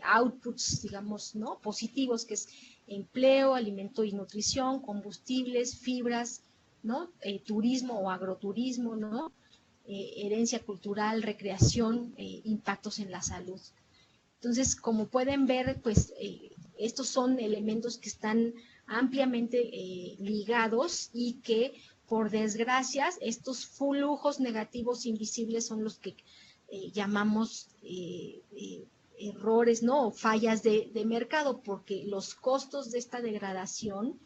outputs, digamos, ¿no? Positivos, que es empleo, alimento y nutrición, combustibles, fibras, ¿no? Turismo o agroturismo, ¿no? Herencia cultural, recreación, impactos en la salud. Entonces, como pueden ver, pues estos son elementos que están ampliamente ligados y que, por desgracia, estos flujos negativos invisibles son los que llamamos errores, ¿no? O fallas de mercado, porque los costos de esta degradación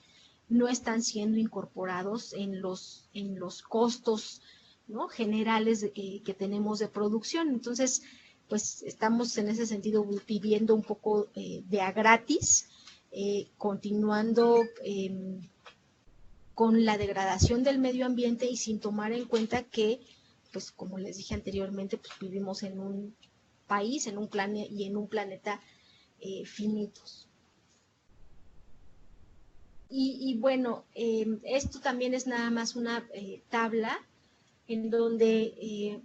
no están siendo incorporados en los costos, ¿no? generales que tenemos de producción. Entonces, pues estamos en ese sentido viviendo un poco de a gratis, continuando con la degradación del medio ambiente y sin tomar en cuenta que, pues como les dije anteriormente, pues vivimos en un país, en un planeta finitos. Y bueno, esto también es nada más una tabla en donde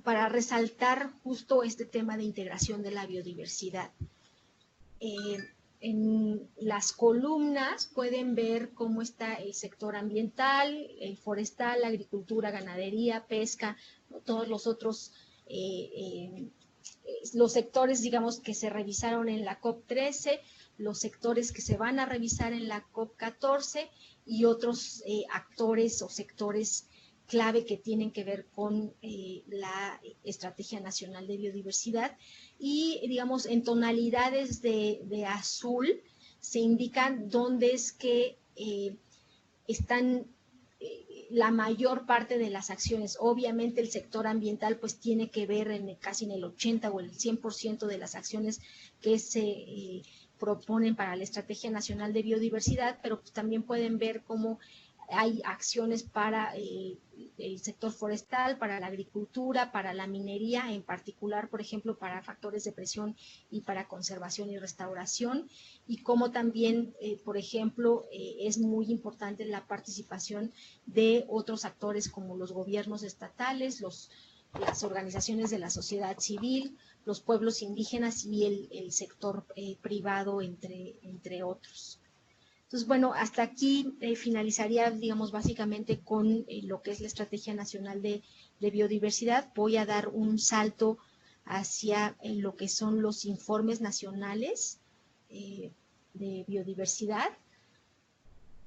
para resaltar justo este tema de integración de la biodiversidad. En las columnas pueden ver cómo está el sector ambiental, el forestal, agricultura, ganadería, pesca, ¿no? Todos los otros los sectores, digamos, que se revisaron en la COP13, los sectores que se van a revisar en la COP14 y otros actores o sectores clave que tienen que ver con la Estrategia Nacional de Biodiversidad. Y, digamos, en tonalidades de azul se indican dónde es que están la mayor parte de las acciones. Obviamente el sector ambiental pues tiene que ver casi en el 80 o el 100% de las acciones que se proponen para la Estrategia Nacional de Biodiversidad, pero pues también pueden ver cómo hay acciones para el sector forestal, para la agricultura, para la minería, en particular, por ejemplo, para factores de presión y para conservación y restauración, y cómo también, por ejemplo, es muy importante la participación de otros actores como los gobiernos estatales, las organizaciones de la sociedad civil, los pueblos indígenas y el sector privado, entre otros. Entonces, bueno, hasta aquí finalizaría, digamos, básicamente con lo que es la Estrategia Nacional de Biodiversidad. Voy a dar un salto hacia lo que son los informes nacionales de biodiversidad.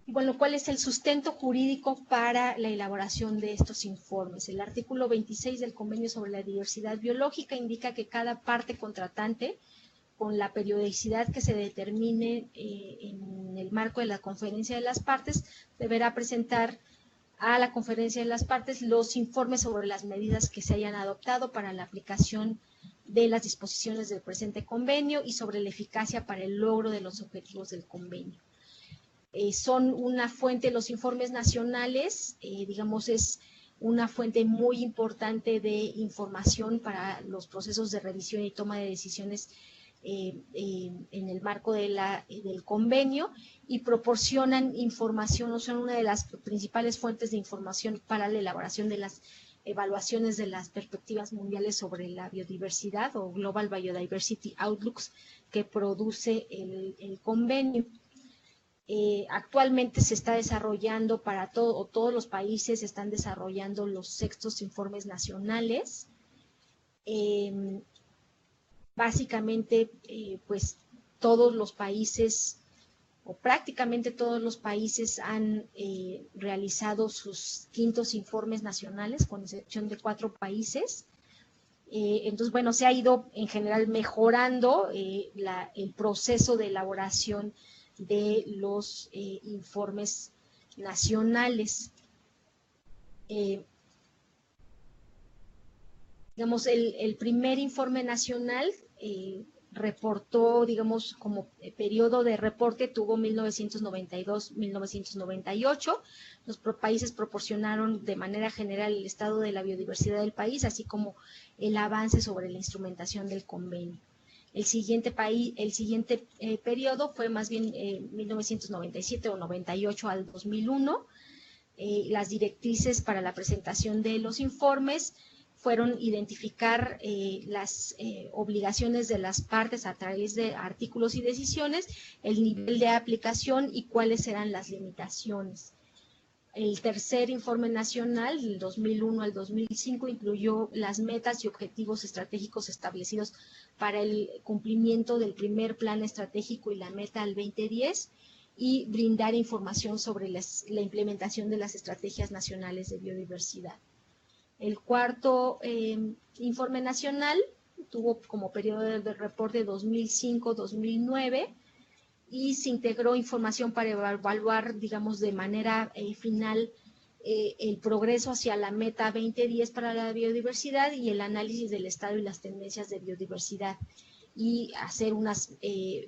Y bueno, ¿cuál es el sustento jurídico para la elaboración de estos informes? El artículo 26 del Convenio sobre la Diversidad Biológica indica que cada parte contratante, con la periodicidad que se determine en el marco de la Conferencia de las Partes, deberá presentar a la Conferencia de las Partes los informes sobre las medidas que se hayan adoptado para la aplicación de las disposiciones del presente convenio y sobre la eficacia para el logro de los objetivos del convenio. Son una fuente, los informes nacionales, digamos, es una fuente muy importante de información para los procesos de revisión y toma de decisiones en el marco del convenio, y proporcionan información, o son una de las principales fuentes de información para la elaboración de las evaluaciones de las perspectivas mundiales sobre la biodiversidad o Global Biodiversity Outlooks que produce el convenio. Actualmente se está desarrollando para todos los países están desarrollando los sextos informes nacionales. Básicamente, pues todos los países o prácticamente todos los países han realizado sus quintos informes nacionales, con excepción de 4 países. Entonces, bueno, se ha ido en general mejorando el proceso de elaboración de los informes nacionales. Digamos, el primer informe nacional reportó, digamos, como periodo de reporte tuvo 1992-1998. Los países proporcionaron de manera general el estado de la biodiversidad del país, así como el avance sobre la instrumentación del convenio. El siguiente periodo fue más bien 1997 o 98 al 2001. Las directrices para la presentación de los informes fueron identificar las obligaciones de las partes a través de artículos y decisiones, el nivel de aplicación y cuáles eran las limitaciones. El tercer informe nacional, del 2001 al 2005, incluyó las metas y objetivos estratégicos establecidos para el cumplimiento del primer plan estratégico y la meta al 2010, y brindar información sobre la implementación de las estrategias nacionales de biodiversidad. El cuarto informe nacional tuvo como periodo de reporte 2005-2009 y se integró información para evaluar, digamos, de manera final el progreso hacia la meta 2010 para la biodiversidad y el análisis del estado y las tendencias de biodiversidad, y hacer unas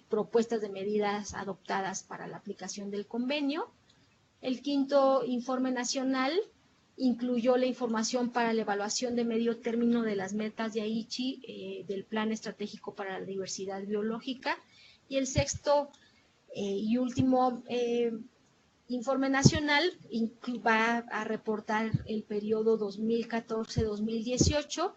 propuestas de medidas adoptadas para la aplicación del convenio. El quinto informe nacional incluyó la información para la evaluación de medio término de las metas de Aichi, del Plan Estratégico para la Diversidad Biológica, y el sexto y último informe nacional va a reportar el periodo 2014-2018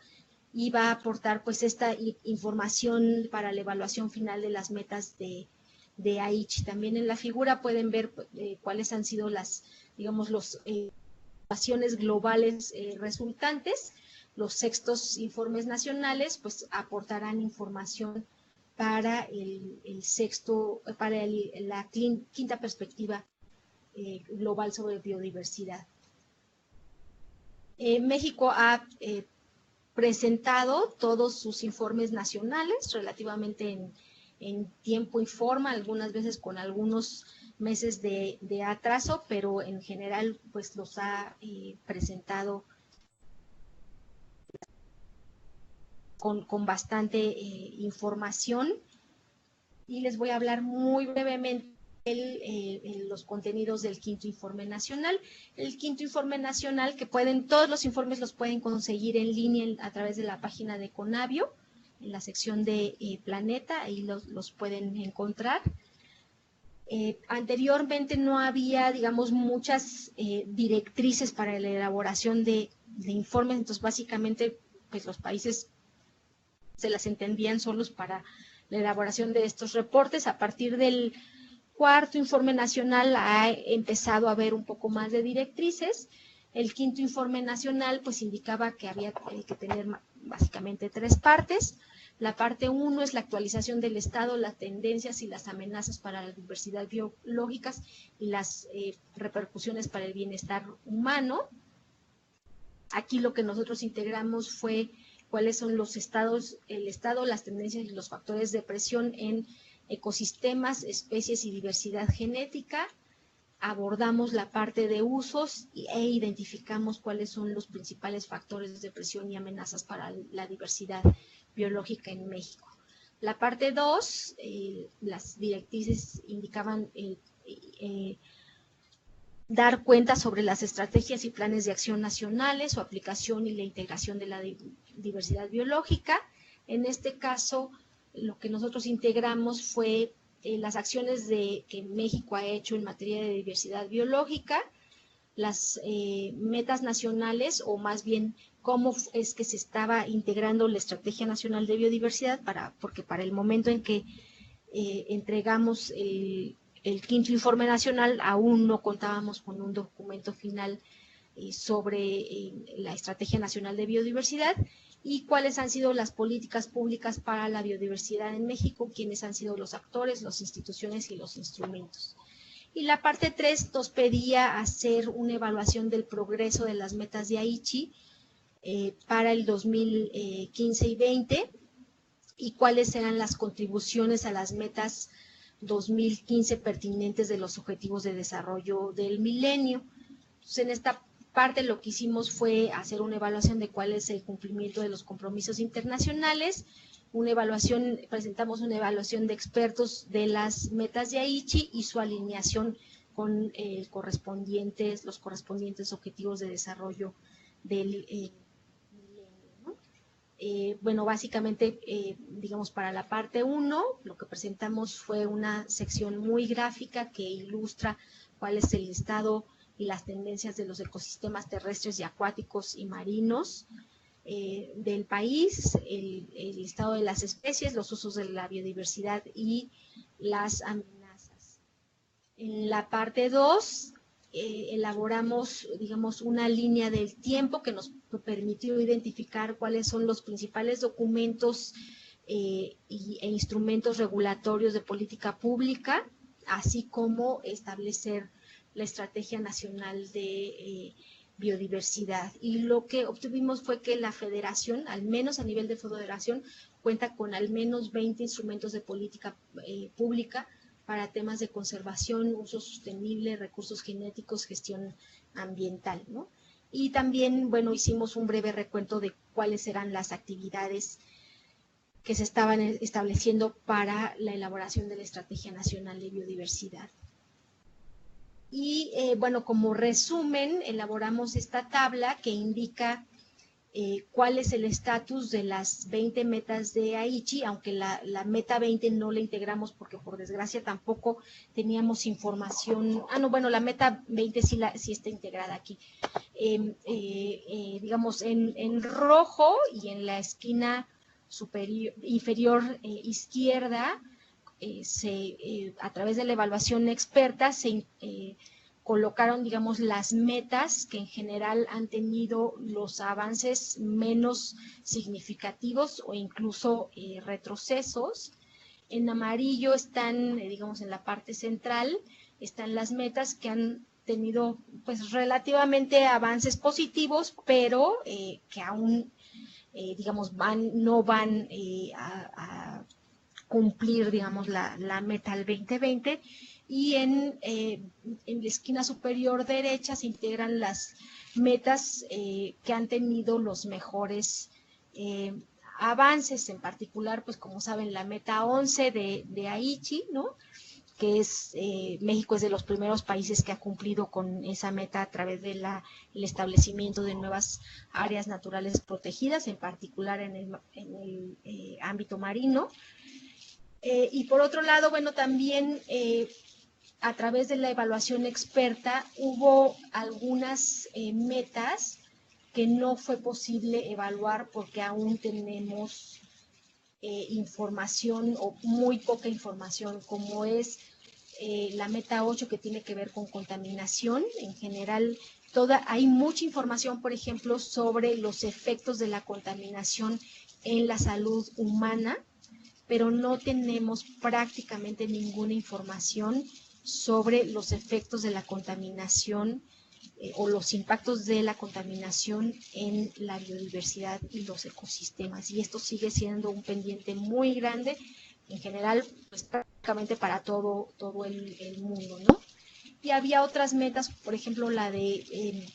y va a aportar pues esta información para la evaluación final de las metas de Aichi. También en la figura pueden ver cuáles han sido las, digamos, los evaluaciones globales resultantes. los sextos informes nacionales pues aportarán información para el sexto, para la quinta perspectiva global sobre biodiversidad. México ha presentado todos sus informes nacionales relativamente en tiempo y forma, algunas veces con algunos meses de atraso, pero en general pues los ha presentado con bastante información, y les voy a hablar muy brevemente los contenidos del quinto informe nacional. El quinto informe nacional, que todos los informes los pueden conseguir en línea a través de la página de Conavio, en la sección de Planeta, ahí los pueden encontrar. Anteriormente no había, digamos, muchas directrices para la elaboración de informes, entonces básicamente pues los países se las entendían solos para la elaboración de estos reportes. A partir del cuarto informe nacional ha empezado a haber un poco más de directrices. El quinto informe nacional pues indicaba que había que tener básicamente 3 partes. La parte 1 es la actualización del estado, las tendencias y las amenazas para la diversidad biológicas y las repercusiones para el bienestar humano. Aquí lo que nosotros integramos fue cuáles son los estados, el estado, las tendencias y los factores de presión en ecosistemas, especies y diversidad genética. Abordamos la parte de usos e identificamos cuáles son los principales factores de presión y amenazas para la diversidad biológica en México. La parte 2, las directrices indicaban dar cuenta sobre las estrategias y planes de acción nacionales, su aplicación y la integración de la diversidad biológica. En este caso, lo que nosotros integramos fue las acciones que México ha hecho en materia de diversidad biológica, las metas nacionales, o más bien cómo es que se estaba integrando la Estrategia Nacional de Biodiversidad, porque para el momento en que entregamos el quinto informe nacional aún no contábamos con un documento final sobre la Estrategia Nacional de Biodiversidad y cuáles han sido las políticas públicas para la biodiversidad en México, quiénes han sido los actores, las instituciones y los instrumentos. Y la parte 3 nos pedía hacer una evaluación del progreso de las metas de Aichi para el 2015 y 20 y cuáles eran las contribuciones a las metas 2015 pertinentes de los objetivos de desarrollo del milenio. Entonces, en esta parte lo que hicimos fue hacer una evaluación de cuál es el cumplimiento de los compromisos internacionales, presentamos una evaluación de expertos de las metas de Aichi y su alineación con los correspondientes objetivos de desarrollo del milenio, ¿no? Bueno, básicamente, digamos, para la parte 1, lo que presentamos fue una sección muy gráfica que ilustra cuál es el estado y las tendencias de los ecosistemas terrestres y acuáticos y marinos del país, el estado de las especies, los usos de la biodiversidad y las amenazas. En la parte 2, elaboramos, digamos, una línea del tiempo que nos permitió identificar cuáles son los principales documentos e instrumentos regulatorios de política pública, así como establecer la Estrategia Nacional de Biodiversidad. Y lo que obtuvimos fue que la federación, al menos a nivel de federación, cuenta con al menos 20 instrumentos de política pública para temas de conservación, uso sostenible, recursos genéticos, gestión ambiental, ¿no? Y también, bueno, hicimos un breve recuento de cuáles eran las actividades que se estaban estableciendo para la elaboración de la Estrategia Nacional de Biodiversidad. Y bueno, como resumen, elaboramos esta tabla que indica cuál es el estatus de las 20 metas de Aichi, aunque la meta 20 no la integramos porque por desgracia tampoco teníamos información. No, bueno, la meta 20 sí está integrada aquí. Digamos, en rojo y en la esquina inferior izquierda, a través de la evaluación experta se colocaron, digamos, las metas que en general han tenido los avances menos significativos o incluso retrocesos. En amarillo están, digamos, en la parte central, están las metas que han tenido pues relativamente avances positivos, pero que aún, digamos, no van a cumplir, digamos, la meta al 2020. Y en la esquina superior derecha se integran las metas que han tenido los mejores avances, en particular, pues como saben, la meta 11 de Aichi, ¿no? Que es, México es de los primeros países que ha cumplido con esa meta a través de el establecimiento de nuevas áreas naturales protegidas, en particular en el ámbito marino. Y por otro lado, bueno, también a través de la evaluación experta hubo algunas metas que no fue posible evaluar porque aún tenemos información o muy poca información, como es la meta 8, que tiene que ver con contaminación. En general, hay mucha información, por ejemplo, sobre los efectos de la contaminación en la salud humana, pero no tenemos prácticamente ninguna información sobre los efectos de la contaminación o los impactos de la contaminación en la biodiversidad y los ecosistemas. Y esto sigue siendo un pendiente muy grande, en general, pues prácticamente para todo el mundo, ¿no? Y había otras metas, por ejemplo, la de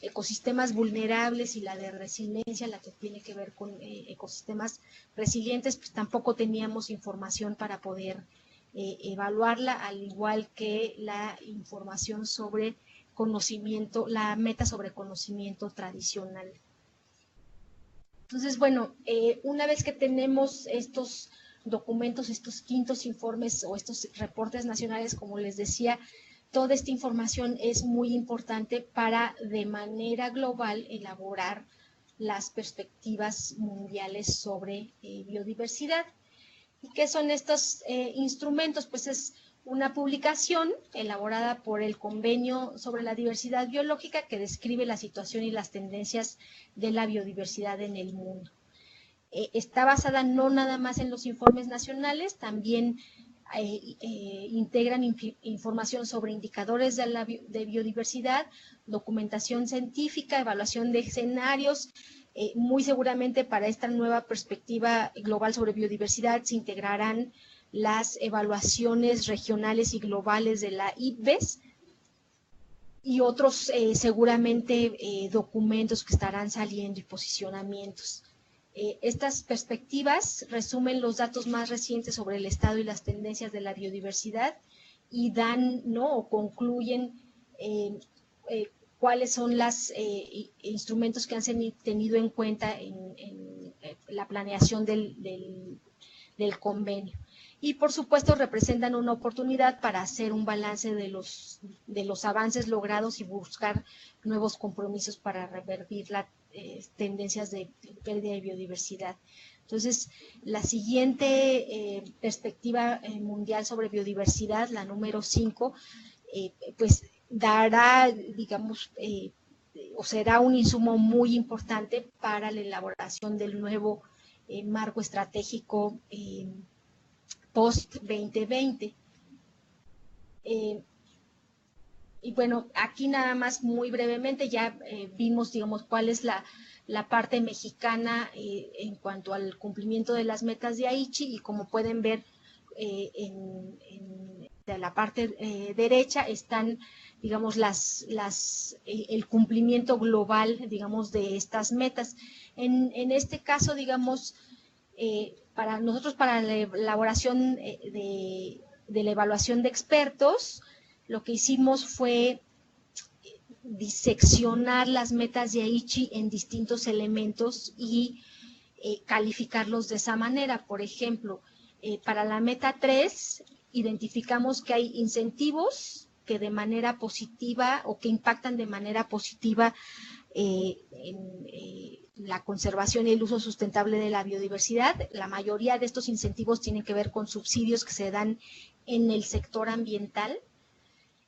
ecosistemas vulnerables y la de resiliencia, la que tiene que ver con ecosistemas resilientes, pues tampoco teníamos información para poder evaluarla, al igual que la información sobre conocimiento, la meta sobre conocimiento tradicional. Entonces, bueno, una vez que tenemos estos documentos, estos quintos informes o estos reportes nacionales, como les decía, toda esta información es muy importante para, de manera global, elaborar las perspectivas mundiales sobre biodiversidad. ¿Y qué son estos instrumentos? Pues es una publicación elaborada por el Convenio sobre la Diversidad Biológica que describe la situación y las tendencias de la biodiversidad en el mundo. Está basada no nada más en los informes nacionales, también integran información sobre indicadores de biodiversidad, documentación científica, evaluación de escenarios. Muy seguramente para esta nueva perspectiva global sobre biodiversidad se integrarán las evaluaciones regionales y globales de la IPBES y otros seguramente documentos que estarán saliendo y posicionamientos. Estas perspectivas resumen los datos más recientes sobre el estado y las tendencias de la biodiversidad y dan, ¿no?, o concluyen cuáles son los instrumentos que han tenido en cuenta en la planeación del convenio. Y por supuesto representan una oportunidad para hacer un balance de los avances logrados y buscar nuevos compromisos para revertir las tendencias de pérdida de biodiversidad. Entonces, la siguiente perspectiva mundial sobre biodiversidad, la número 5, pues dará, digamos, o será un insumo muy importante para la elaboración del nuevo marco estratégico post-2020. Y bueno, aquí nada más muy brevemente ya vimos, digamos, cuál es la parte mexicana en cuanto al cumplimiento de las metas de Aichi, y como pueden ver de la parte derecha están, digamos, el cumplimiento global, digamos, de estas metas. En este caso, digamos, para nosotros, para la elaboración de la evaluación de expertos, lo que hicimos fue diseccionar las metas de Aichi en distintos elementos y calificarlos de esa manera. Por ejemplo, para la meta 3, identificamos que hay incentivos que de manera positiva o que impactan de manera positiva en la conservación y el uso sustentable de la biodiversidad. La mayoría de estos incentivos tienen que ver con subsidios que se dan en el sector ambiental.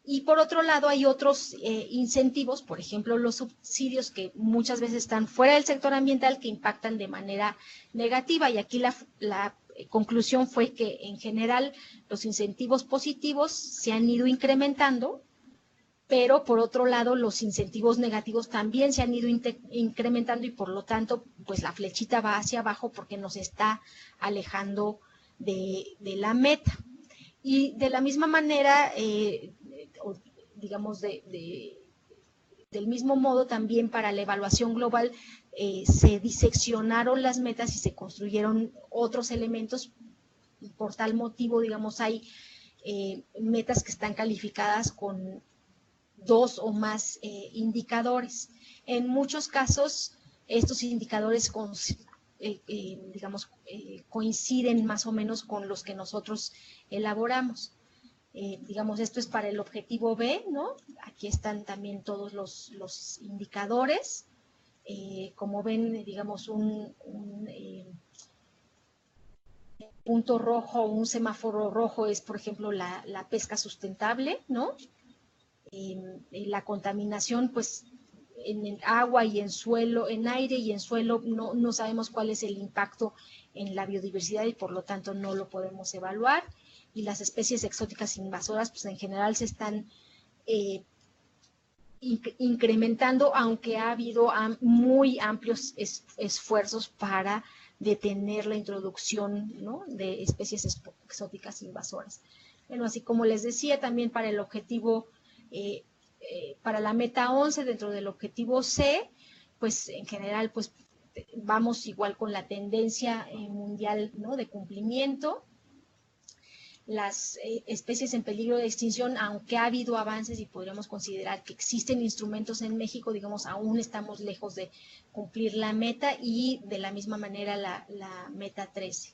Y por otro lado hay otros incentivos, por ejemplo, los subsidios que muchas veces están fuera del sector ambiental que impactan de manera negativa. Y aquí la conclusión fue que en general los incentivos positivos se han ido incrementando, pero por otro lado los incentivos negativos también se han ido incrementando y por lo tanto pues la flechita va hacia abajo porque nos está alejando de la meta. Y de la misma manera, digamos, del mismo modo también para la evaluación global se diseccionaron las metas y se construyeron otros elementos. Por tal motivo, digamos, hay metas que están calificadas con 2 o más indicadores. En muchos casos, estos indicadores coinciden más o menos con los que nosotros elaboramos. Digamos, esto es para el objetivo B, ¿no? Aquí están también todos los indicadores. Como ven, digamos, un punto rojo, un semáforo rojo es, por ejemplo, la pesca sustentable, ¿no? La contaminación, pues, en el agua y en suelo, en aire y en suelo, no sabemos cuál es el impacto en la biodiversidad y por lo tanto no lo podemos evaluar. Y las especies exóticas invasoras, pues en general se están incrementando, aunque ha habido muy amplios esfuerzos para detener la introducción, ¿no?, de especies exóticas invasoras. Bueno, así como les decía, también para el objetivo para la meta 11 dentro del objetivo C, pues en general pues vamos igual con la tendencia mundial, ¿no?, de cumplimiento. Las especies en peligro de extinción, aunque ha habido avances y podríamos considerar que existen instrumentos en México, digamos, aún estamos lejos de cumplir la meta y de la misma manera la meta 13.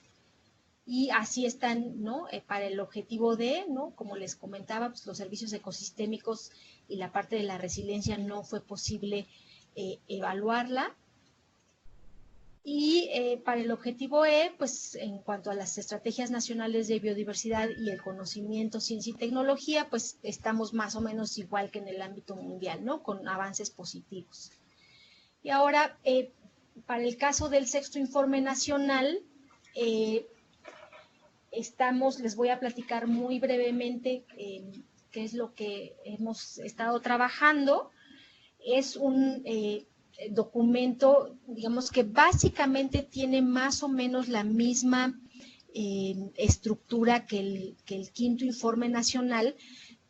Y así están, ¿no?, para el objetivo D, ¿no?, como les comentaba, pues los servicios ecosistémicos y la parte de la resiliencia no fue posible evaluarla. Y para el objetivo E, pues en cuanto a las estrategias nacionales de biodiversidad y el conocimiento, ciencia y tecnología, pues estamos más o menos igual que en el ámbito mundial, ¿no?, con avances positivos. Y ahora, para el caso del sexto informe nacional, les voy a platicar muy brevemente qué es lo que hemos estado trabajando. Es un documento, digamos, que básicamente tiene más o menos la misma estructura que el quinto informe nacional,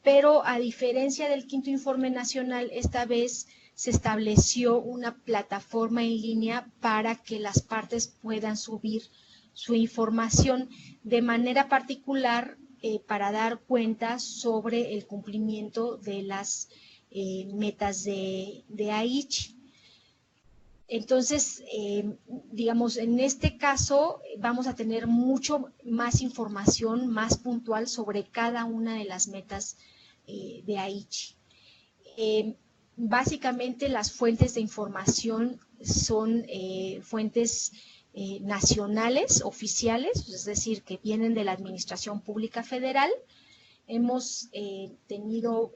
pero a diferencia del quinto informe nacional, esta vez se estableció una plataforma en línea para que las partes puedan subir su información de manera particular para dar cuenta sobre el cumplimiento de las metas de Aichi. Entonces, digamos, en este caso vamos a tener mucho más información, más puntual sobre cada una de las metas de Aichi. Básicamente las fuentes de información son fuentes nacionales, oficiales, es decir, que vienen de la Administración Pública Federal. Hemos tenido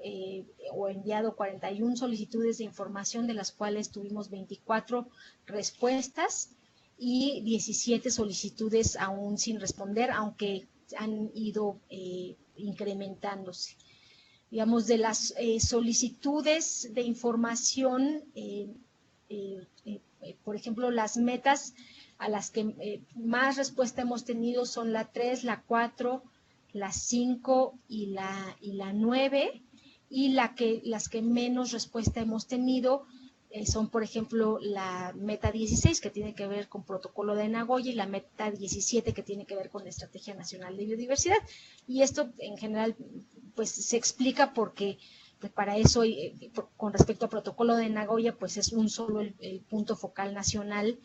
o enviado 41 solicitudes de información, de las cuales tuvimos 24 respuestas y 17 solicitudes aún sin responder, aunque han ido incrementándose. Digamos, de las solicitudes de información, por ejemplo, las metas a las que más respuesta hemos tenido son la 3, la 4, la 5 y la 9, y las que menos respuesta hemos tenido son, por ejemplo, la meta 16, que tiene que ver con protocolo de Nagoya, y la meta 17, que tiene que ver con la Estrategia Nacional de Biodiversidad. Y esto, en general, pues se explica porque pues, para eso, con respecto al protocolo de Nagoya, pues es un solo el punto focal nacional,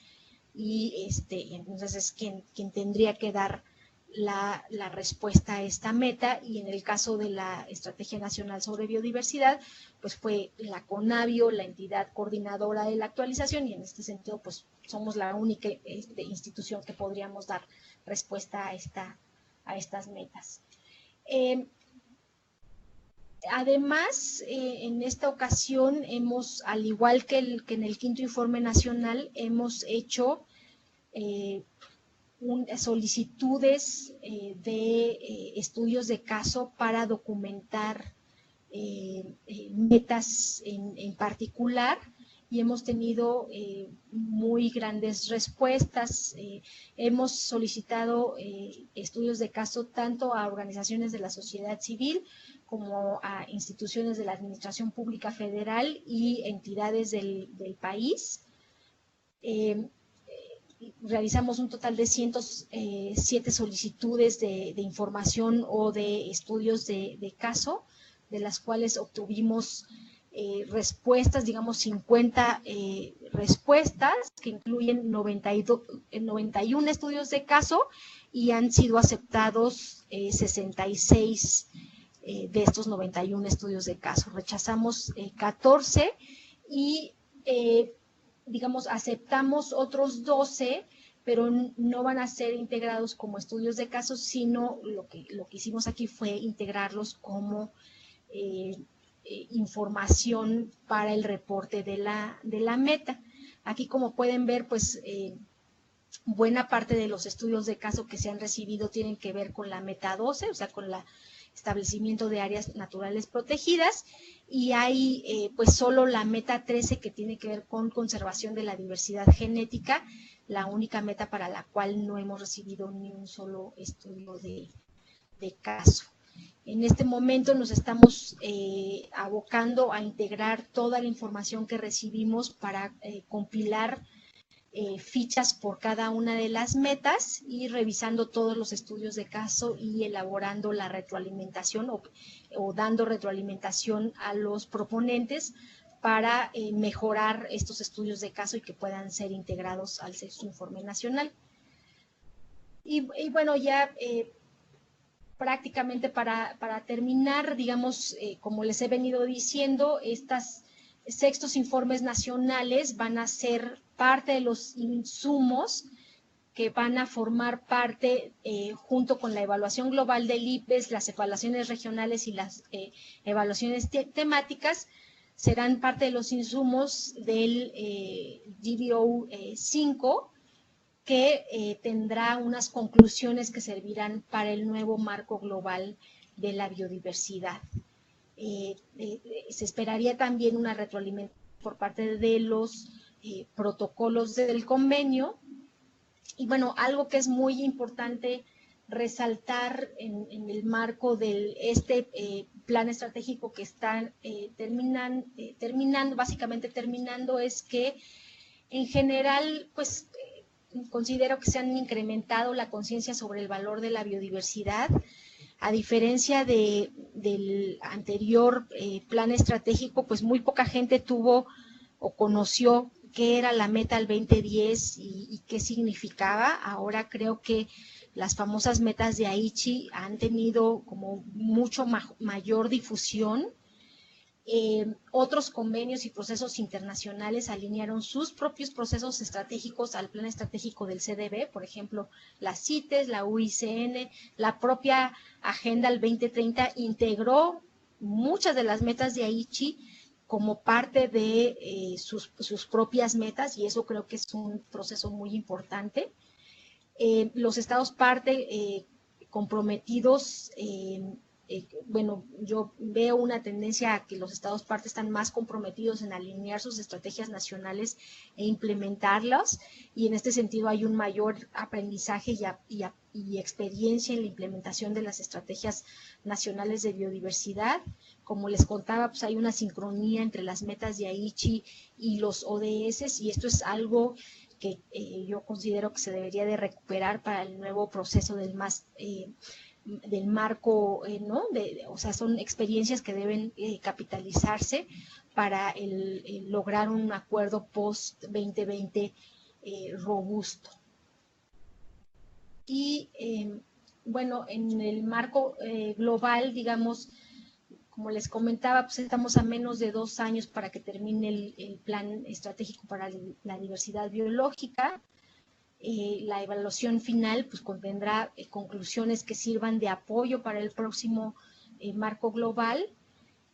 y entonces es quien tendría que dar la respuesta a esta meta. Y en el caso de la Estrategia Nacional sobre Biodiversidad, pues fue la CONABIO la entidad coordinadora de la actualización, y en este sentido pues somos la única institución que podríamos dar respuesta a estas metas. Además, en esta ocasión hemos, al igual que en el quinto informe nacional, hemos hecho solicitudes de estudios de caso para documentar metas en particular, y hemos tenido muy grandes respuestas. Hemos solicitado estudios de caso tanto a organizaciones de la sociedad civil como a instituciones de la Administración Pública Federal y entidades del país. Realizamos un total de 107 solicitudes de información o de estudios de caso, de las cuales obtuvimos respuestas, digamos 50 respuestas, que incluyen 91 estudios de caso, y han sido aceptados 66 de estos 91 estudios de caso. Rechazamos 14 y digamos, aceptamos otros 12, pero no van a ser integrados como estudios de caso, sino lo que hicimos aquí fue integrarlos como información para el reporte de la meta. Aquí, como pueden ver, pues buena parte de los estudios de caso que se han recibido tienen que ver con la meta 12, o sea, con el establecimiento de áreas naturales protegidas, y hay pues solo la meta 13 que tiene que ver con conservación de la diversidad genética, la única meta para la cual no hemos recibido ni un solo estudio de caso. En este momento nos estamos abocando a integrar toda la información que recibimos para compilar fichas por cada una de las metas y revisando todos los estudios de caso y elaborando la retroalimentación o dando retroalimentación a los proponentes para mejorar estos estudios de caso y que puedan ser integrados al sexto informe nacional. Y bueno, ya prácticamente para terminar, digamos, como les he venido diciendo, estas sextos informes nacionales van a ser parte de los insumos que van a formar parte, junto con la evaluación global del IPBES, las evaluaciones regionales y las evaluaciones temáticas, serán parte de los insumos del GBO 5, que tendrá unas conclusiones que servirán para el nuevo marco global de la biodiversidad. Se esperaría también una retroalimentación por parte de los protocolos del convenio. Y bueno, algo que es muy importante resaltar en el marco de este plan estratégico que está básicamente terminando, es que en general, pues considero que se han incrementado la conciencia sobre el valor de la biodiversidad. A diferencia del anterior plan estratégico, pues muy poca gente tuvo o conoció qué era la meta al 2010 y qué significaba. Ahora creo que las famosas metas de Aichi han tenido como mucho mayor difusión. Otros convenios y procesos internacionales alinearon sus propios procesos estratégicos al plan estratégico del CDB, por ejemplo, la CITES, la UICN, la propia Agenda al 2030 integró muchas de las metas de Aichi como parte de sus propias metas, y eso creo que es un proceso muy importante. Los estados parte comprometidos, bueno, yo veo una tendencia a que los estados parte están más comprometidos en alinear sus estrategias nacionales e implementarlas, y en este sentido hay un mayor aprendizaje y experiencia en la implementación de las estrategias nacionales de biodiversidad. Como les contaba, pues hay una sincronía entre las metas de Aichi y los ODS, y esto es algo que yo considero que se debería de recuperar para el nuevo proceso del marco, ¿no? O sea, son experiencias que deben capitalizarse para lograr un acuerdo post-2020 robusto. Y bueno, en el marco global, digamos, como les comentaba, pues estamos a menos de 2 años para que termine el plan estratégico para la diversidad biológica. La evaluación final pues contendrá conclusiones que sirvan de apoyo para el próximo marco global.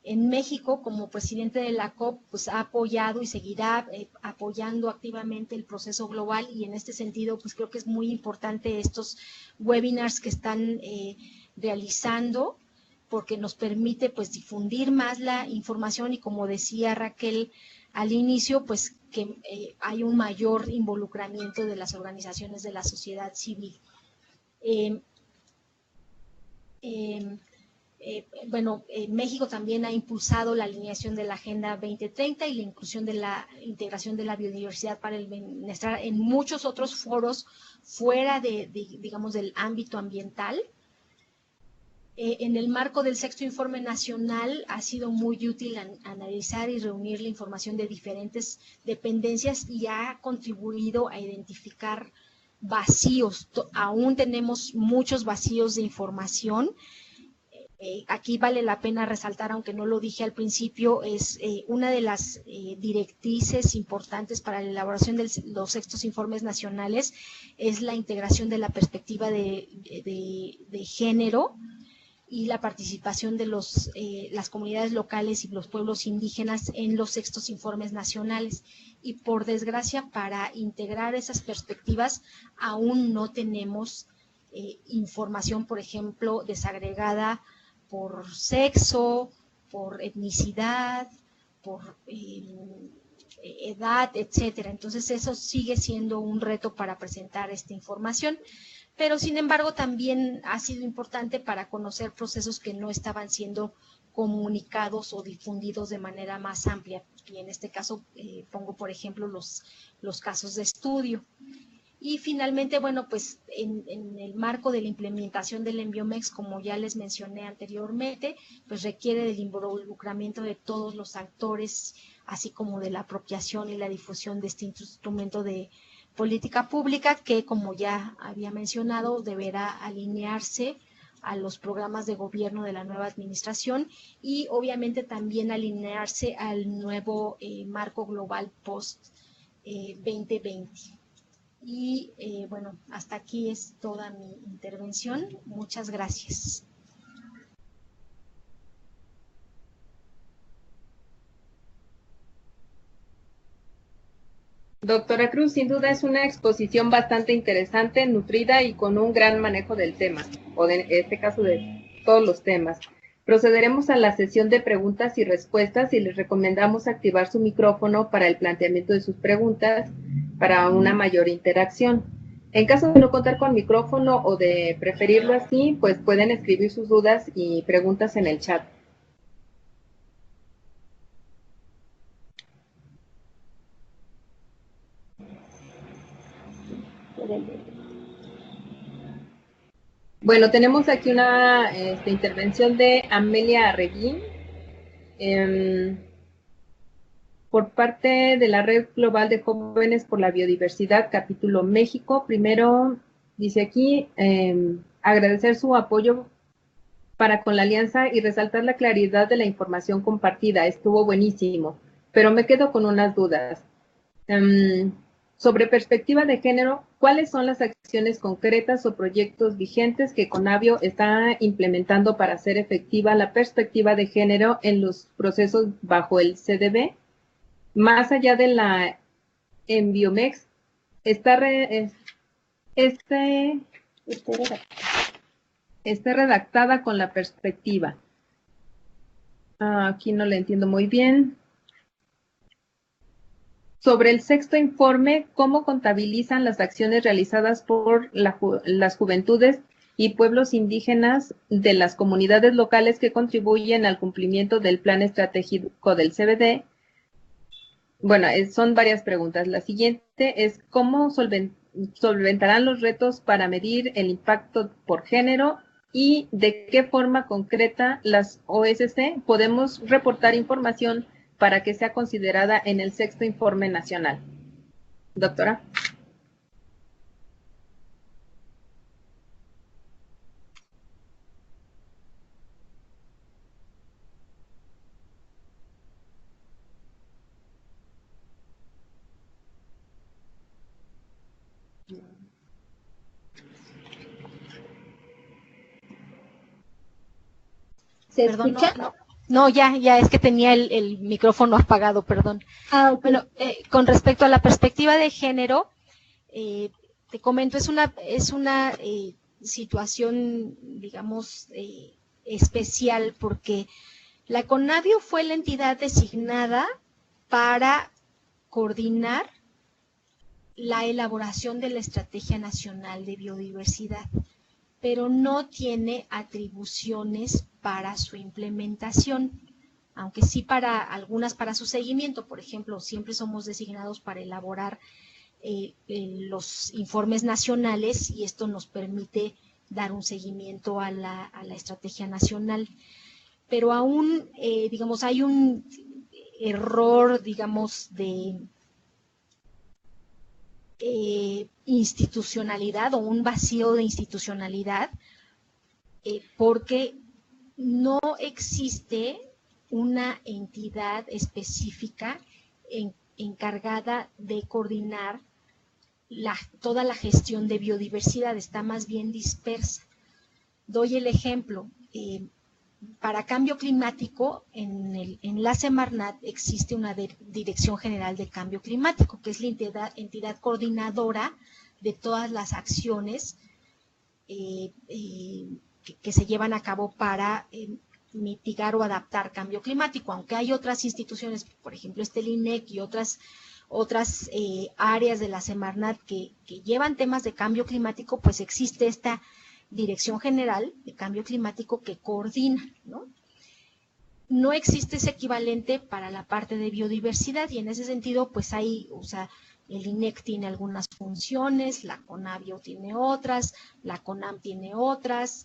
En México, como presidente de la COP, pues ha apoyado y seguirá apoyando activamente el proceso global, y en este sentido, pues creo que es muy importante estos webinars que están realizando, porque nos permite pues difundir más la información y, como decía Raquel al inicio, pues que hay un mayor involucramiento de las organizaciones de la sociedad civil. México también ha impulsado la alineación de la Agenda 2030 y la inclusión de la integración de la biodiversidad para el bienestar en muchos otros foros fuera digamos, del ámbito ambiental. En el marco del sexto informe nacional ha sido muy útil analizar y reunir la información de diferentes dependencias y ha contribuido a identificar vacíos. Aún tenemos muchos vacíos de información. Aquí vale la pena resaltar, aunque no lo dije al principio, es una de las directrices importantes para la elaboración de los sextos informes nacionales es la integración de la perspectiva de género y la participación de las comunidades locales y los pueblos indígenas en los sextos informes nacionales. Y por desgracia, para integrar esas perspectivas aún no tenemos información, por ejemplo, desagregada por sexo, por etnicidad, por edad, etcétera. Entonces eso sigue siendo un reto para presentar esta información, pero sin embargo también ha sido importante para conocer procesos que no estaban siendo comunicados o difundidos de manera más amplia, y en este caso pongo por ejemplo los casos de estudio. Y finalmente, bueno, pues en el marco de la implementación del Enviomex, como ya les mencioné anteriormente, pues requiere del involucramiento de todos los actores, así como de la apropiación y la difusión de este instrumento de política pública que, como ya había mencionado, deberá alinearse a los programas de gobierno de la nueva administración y obviamente también alinearse al nuevo marco global post 2020. Y bueno, hasta aquí es toda mi intervención. Muchas gracias. Doctora Cruz, sin duda es una exposición bastante interesante, nutrida y con un gran manejo del tema, o en este caso de todos los temas. Procederemos a la sesión de preguntas y respuestas y les recomendamos activar su micrófono para el planteamiento de sus preguntas para una mayor interacción. En caso de no contar con micrófono o de preferirlo así, pues pueden escribir sus dudas y preguntas en el chat. Bueno, tenemos aquí una intervención de Amelia Arreguín por parte de la Red Global de Jóvenes por la Biodiversidad, capítulo México. Primero, dice aquí, agradecer su apoyo para con la alianza y resaltar la claridad de la información compartida. Estuvo buenísimo, pero me quedo con unas dudas. Sobre perspectiva de género, ¿cuáles son las acciones concretas o proyectos vigentes que Conavio está implementando para hacer efectiva la perspectiva de género en los procesos bajo el CDB? Más allá de la Enviomex, está redactada con la perspectiva. Aquí no le entiendo muy bien. Sobre el sexto informe, ¿cómo contabilizan las acciones realizadas por las juventudes y pueblos indígenas de las comunidades locales que contribuyen al cumplimiento del plan estratégico del CBD? Bueno, son varias preguntas. La siguiente es, ¿cómo solventarán los retos para medir el impacto por género y de qué forma concreta las OSC podemos reportar información para que sea considerada en el sexto informe nacional? Doctora. ¿Se Perdón, escucha? No, ya, es que tenía el micrófono apagado, perdón. Okay. Bueno, con respecto a la perspectiva de género, te comento, es una situación, digamos, especial, porque la CONABIO fue la entidad designada para coordinar la elaboración de la Estrategia Nacional de Biodiversidad, pero no tiene atribuciones para su implementación, aunque sí para algunas para su seguimiento. Por ejemplo, siempre somos designados para elaborar los informes nacionales, y esto nos permite dar un seguimiento a la estrategia nacional. Pero aún, digamos, hay un error, digamos, de institucionalidad, o un vacío de institucionalidad, porque no existe una entidad específica encargada de coordinar toda la gestión de biodiversidad, está más bien dispersa. Doy el ejemplo. Para cambio climático, en la Semarnat existe una Dirección General de Cambio Climático, que es la entidad coordinadora de todas las acciones que se llevan a cabo para mitigar o adaptar cambio climático, aunque hay otras instituciones, por ejemplo, el INEC y otras áreas de la Semarnat que llevan temas de cambio climático, pues existe esta Dirección General de Cambio Climático que coordina, ¿no? No existe ese equivalente para la parte de biodiversidad, y en ese sentido, pues hay, o sea, el INEC tiene algunas funciones, la CONABIO tiene otras, la CONAM tiene otras,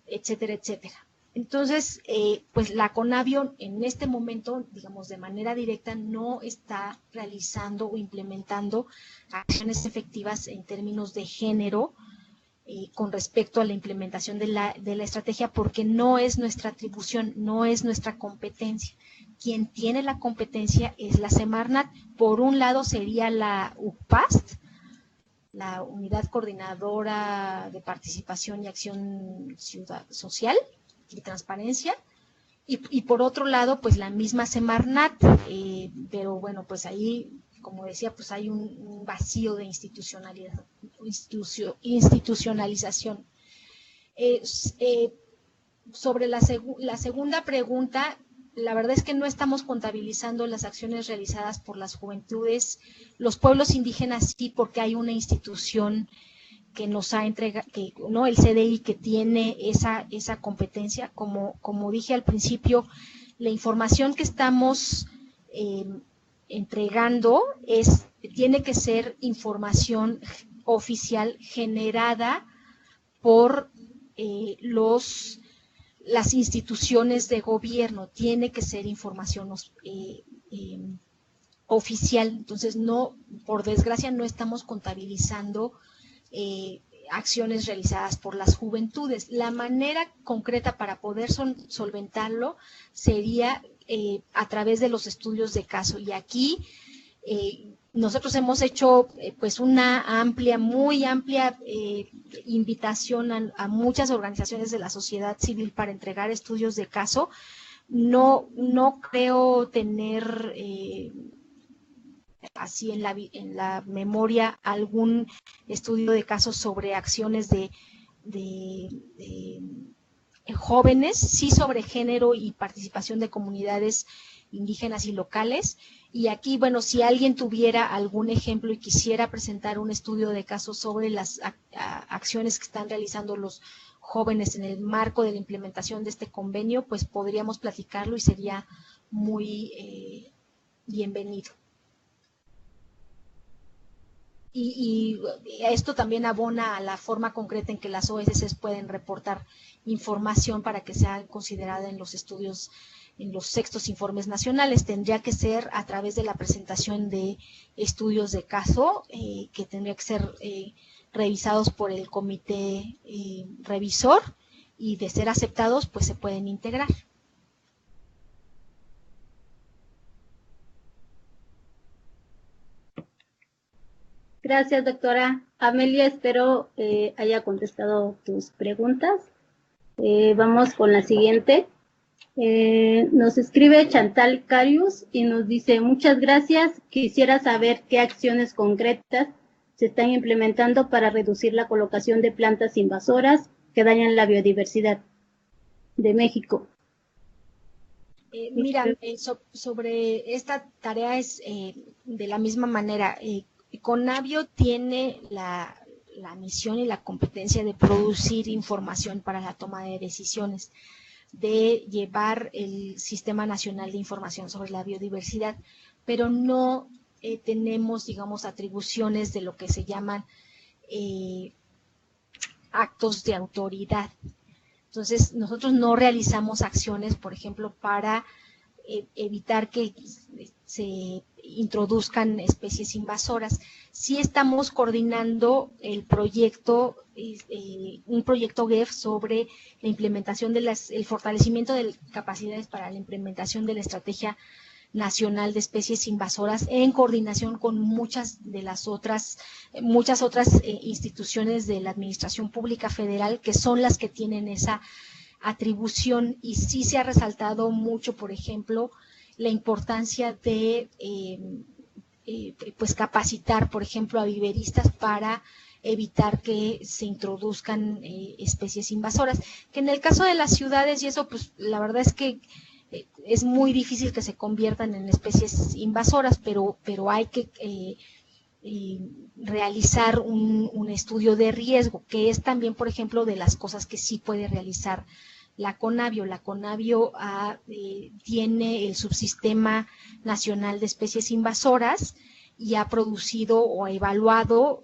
etcétera, etcétera. Entonces, pues la CONABIO en este momento, digamos, de manera directa, no está realizando o implementando acciones efectivas en términos de género con respecto a la implementación de la estrategia, porque no es nuestra atribución, no es nuestra competencia. Quien tiene la competencia es la Semarnat. Por un lado sería la UPAST, la Unidad Coordinadora de Participación y Acción Social y Transparencia, y por otro lado, pues la misma Semarnat, pero bueno, pues ahí, como decía, pues hay un vacío de institucionalización. Sobre la segunda pregunta, la verdad es que no estamos contabilizando las acciones realizadas por las juventudes. Los pueblos indígenas sí, porque hay una institución que nos ha entregado, ¿no? El CDI, que tiene esa competencia. Como dije al principio, la información que estamos entregando tiene que ser información oficial generada por las instituciones de gobierno, tiene que ser información oficial. Entonces, no, por desgracia, no estamos contabilizando acciones realizadas por las juventudes. La manera concreta para poder solventarlo sería a través de los estudios de caso, y aquí nosotros hemos hecho pues una muy amplia invitación a muchas organizaciones de la sociedad civil para entregar estudios de caso. No creo tener así en la memoria algún estudio de casos sobre acciones de jóvenes, sí sobre género y participación de comunidades indígenas y locales. Y aquí, bueno, si alguien tuviera algún ejemplo y quisiera presentar un estudio de casos sobre las acciones que están realizando los jóvenes en el marco de la implementación de este convenio, pues podríamos platicarlo y sería muy bienvenido. Y esto también abona a la forma concreta en que las OSS pueden reportar información para que sea considerada en los estudios, en los sextos informes nacionales. Tendría que ser a través de la presentación de estudios de caso, que tendría que ser revisados por el comité revisor, y de ser aceptados, pues se pueden integrar. Gracias, doctora Amelia. Espero haya contestado tus preguntas. Vamos con la siguiente. Nos escribe Chantal Carius y nos dice, muchas gracias, quisiera saber qué acciones concretas se están implementando para reducir la colocación de plantas invasoras que dañan la biodiversidad de México. Mira, sobre esta tarea es de la misma manera. Conavio tiene la misión y la competencia de producir información para la toma de decisiones, de llevar el Sistema Nacional de Información sobre la Biodiversidad, pero no tenemos, digamos, atribuciones de lo que se llaman actos de autoridad. Entonces, nosotros no realizamos acciones, por ejemplo, para evitar que se introduzcan especies invasoras. Sí estamos coordinando el proyecto, un proyecto GEF sobre la implementación de el fortalecimiento de capacidades para la implementación de la Estrategia Nacional de Especies Invasoras en coordinación con muchas otras instituciones de la Administración Pública Federal, que son las que tienen esa atribución, y sí se ha resaltado mucho, por ejemplo, la importancia de pues capacitar, por ejemplo, a viveristas para evitar que se introduzcan especies invasoras, que en el caso de las ciudades y eso, pues la verdad es que es muy difícil que se conviertan en especies invasoras, pero hay que realizar un estudio de riesgo, que es también, por ejemplo, de las cosas que sí puede realizar la Conavio. La Conavio tiene el Subsistema Nacional de Especies Invasoras y ha producido o ha evaluado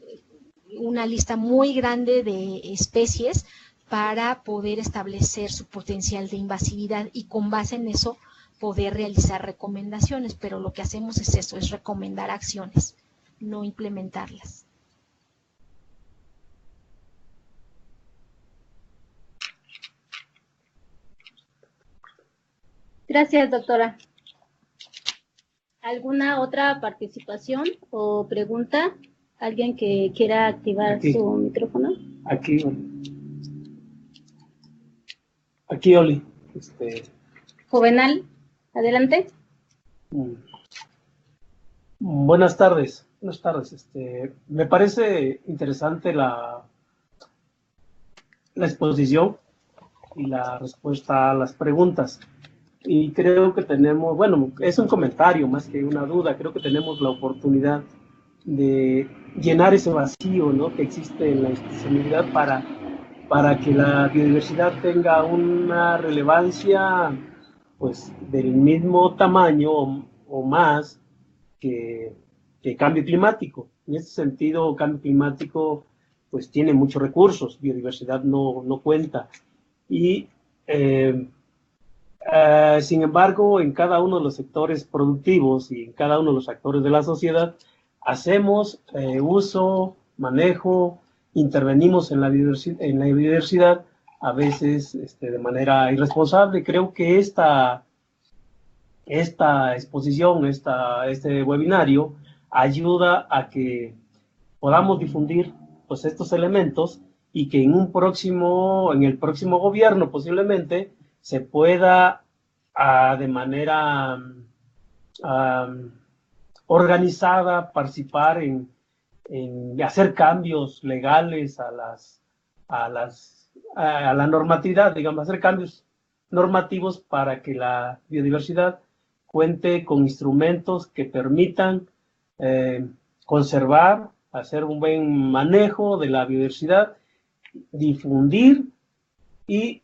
una lista muy grande de especies para poder establecer su potencial de invasividad y con base en eso poder realizar recomendaciones, pero lo que hacemos es eso, es recomendar acciones, no implementarlas. Gracias, doctora. ¿Alguna otra participación o pregunta? ¿Alguien que quiera activar su micrófono? Aquí, Oli. Juvenal, adelante. Buenas tardes. Me parece interesante la exposición y la respuesta a las preguntas. Y creo que tenemos, bueno, es un comentario más que una duda, creo que tenemos la oportunidad de llenar ese vacío, ¿no?, que existe en la institucionalidad para que la biodiversidad tenga una relevancia pues del mismo tamaño o más que cambio climático. En ese sentido, cambio climático pues tiene muchos recursos, biodiversidad no cuenta. Y sin embargo, en cada uno de los sectores productivos y en cada uno de los actores de la sociedad hacemos uso, manejo, intervenimos en la biodiversidad, a veces de manera irresponsable. Creo que esta exposición, este webinario, ayuda a que podamos difundir pues estos elementos y que en el próximo gobierno posiblemente se pueda de manera organizada participar en hacer cambios legales a la normatividad, digamos, hacer cambios normativos para que la biodiversidad cuente con instrumentos que permitan conservar, hacer un buen manejo de la biodiversidad, difundir y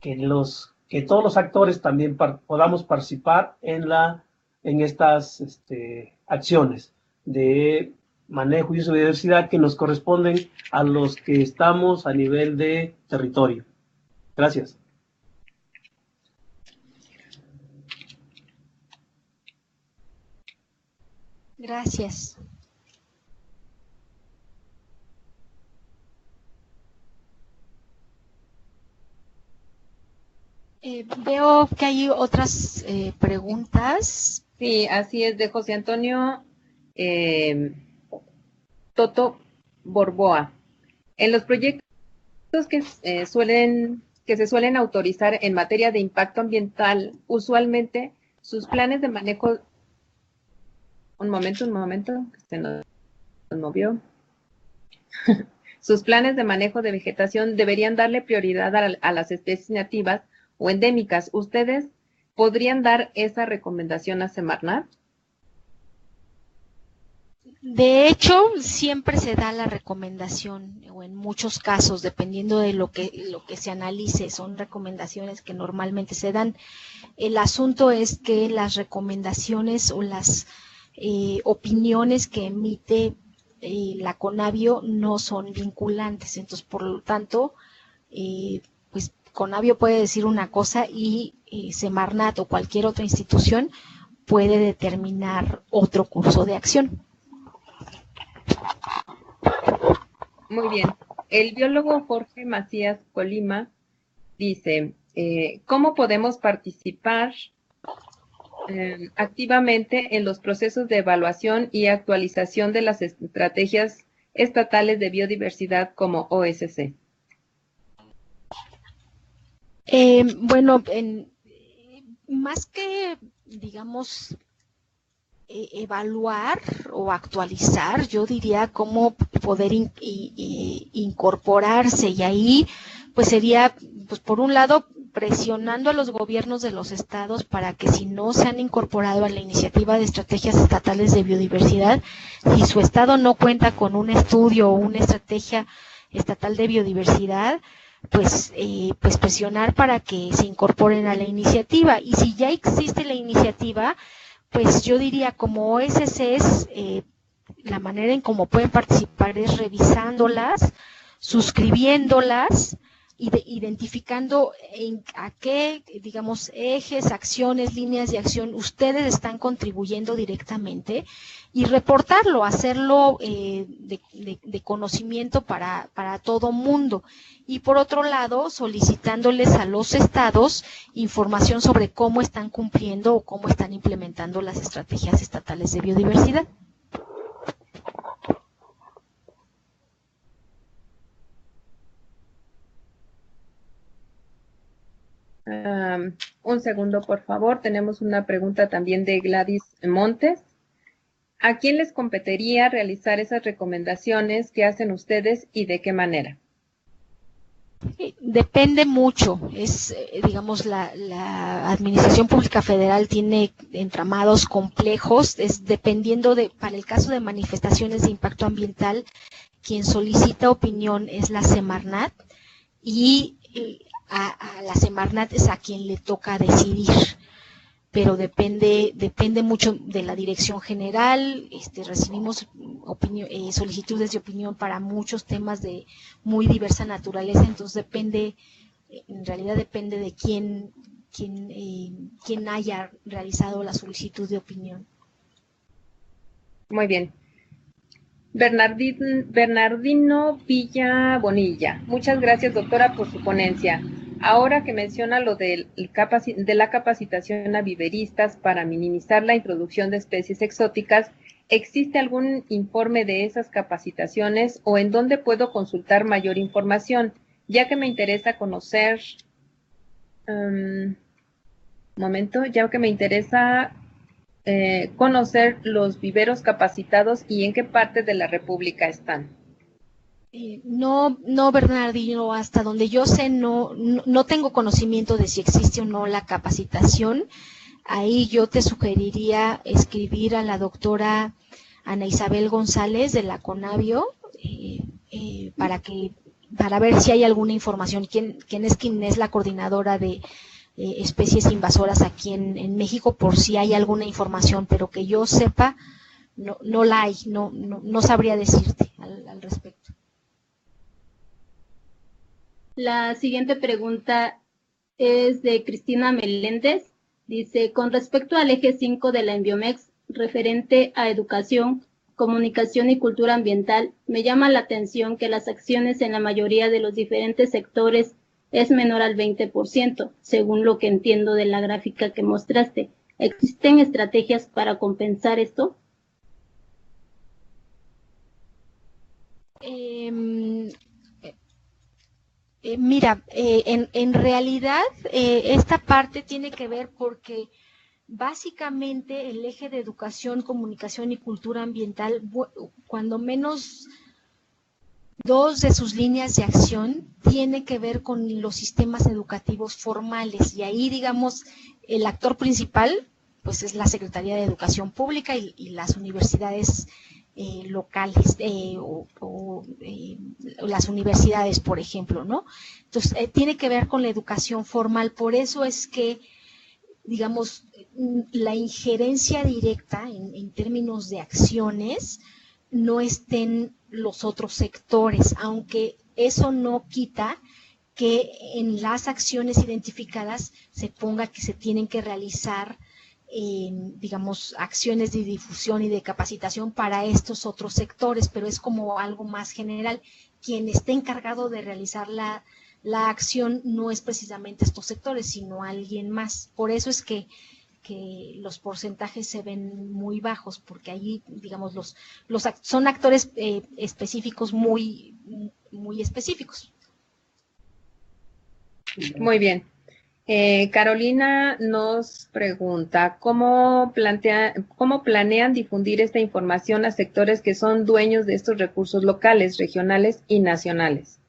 que todos los actores también podamos participar en estas acciones de manejo y uso de biodiversidad que nos corresponden a los que estamos a nivel de territorio. Gracias. Gracias. Veo que hay otras preguntas. Sí, así es, de José Antonio Toto Borboa. En los proyectos que suelen que se suelen autorizar en materia de impacto ambiental, usualmente sus planes de manejo... Un momento, se nos movió. Sus planes de manejo de vegetación deberían darle prioridad a las especies nativas o endémicas. ¿Ustedes podrían dar esa recomendación a Semarnat? De hecho, siempre se da la recomendación, o en muchos casos, dependiendo de lo que se analice, son recomendaciones que normalmente se dan. El asunto es que las recomendaciones o las opiniones que emite la Conavio no son vinculantes, entonces por lo tanto, pues Conavio puede decir una cosa y Semarnat o cualquier otra institución puede determinar otro curso de acción. Muy bien. El biólogo Jorge Macías Colima dice, ¿cómo podemos participar activamente en los procesos de evaluación y actualización de las estrategias estatales de biodiversidad como OSC? Bueno, más que, digamos, evaluar o actualizar, yo diría cómo poder incorporarse, y ahí pues sería, pues por un lado, presionando a los gobiernos de los estados para que si no se han incorporado a la iniciativa de estrategias estatales de biodiversidad, si su estado no cuenta con un estudio o una estrategia estatal de biodiversidad, pues presionar para que se incorporen a la iniciativa. Y si ya existe la iniciativa, pues yo diría como OSCs, la manera en cómo pueden participar es revisándolas, suscribiéndolas, identificando a qué, digamos, ejes, acciones, líneas de acción ustedes están contribuyendo directamente y reportarlo, hacerlo de conocimiento para todo mundo. Y por otro lado, solicitándoles a los estados información sobre cómo están cumpliendo o cómo están implementando las estrategias estatales de biodiversidad. Un segundo, por favor. Tenemos una pregunta también de Gladys Montes. ¿A quién les competiría realizar esas recomendaciones que hacen ustedes y de qué manera? Depende mucho. Digamos, la Administración Pública Federal tiene entramados complejos, dependiendo para el caso de manifestaciones de impacto ambiental, quien solicita opinión es la Semarnat, y a la Semarnat es a quien le toca decidir, pero depende mucho de la dirección general. Recibimos solicitudes de opinión para muchos temas de muy diversa naturaleza, entonces en realidad depende de quién haya realizado la solicitud de opinión. Muy bien. Bernardino Villa Bonilla. Muchas gracias, doctora, por su ponencia. Ahora que menciona lo de la capacitación a viveristas para minimizar la introducción de especies exóticas, ¿existe algún informe de esas capacitaciones o en dónde puedo consultar mayor información? Ya que me interesa conocer... conocer los viveros capacitados y en qué parte de la República están. No, Bernardino, hasta donde yo sé, no tengo conocimiento de si existe o no la capacitación. Ahí yo te sugeriría escribir a la Ana Isabel González de la Conavio para ver si hay alguna información. ¿Quién es la coordinadora de especies invasoras aquí en México, por si hay alguna información, pero que yo sepa, no la hay, no sabría decirte al respecto. La siguiente pregunta es de Cristina Meléndez. Dice, con respecto al eje 5 de la Enviomex, referente a educación, comunicación y cultura ambiental, me llama la atención que las acciones en la mayoría de los diferentes sectores es menor al 20%, según lo que entiendo de la gráfica que mostraste. ¿Existen estrategias para compensar esto? Mira, en realidad esta parte tiene que ver porque básicamente el eje de educación, comunicación y cultura ambiental, cuando menos dos de sus líneas de acción tiene que ver con los sistemas educativos formales, y ahí, digamos, el actor principal pues es la Secretaría de Educación Pública y las universidades locales o las universidades, por ejemplo, ¿no? Entonces, tiene que ver con la educación formal. Por eso es que, digamos, la injerencia directa en términos de acciones no estén los otros sectores, aunque eso no quita que en las acciones identificadas se ponga que se tienen que realizar, digamos, acciones de difusión y de capacitación para estos otros sectores, pero es como algo más general. Quien esté encargado de realizar la acción no es precisamente estos sectores, sino alguien más. Por eso es que los porcentajes se ven muy bajos, porque allí, digamos, son actores específicos muy específicos. Muy bien. Carolina nos pregunta, ¿cómo planean difundir esta información a sectores que son dueños de estos recursos locales, regionales y nacionales?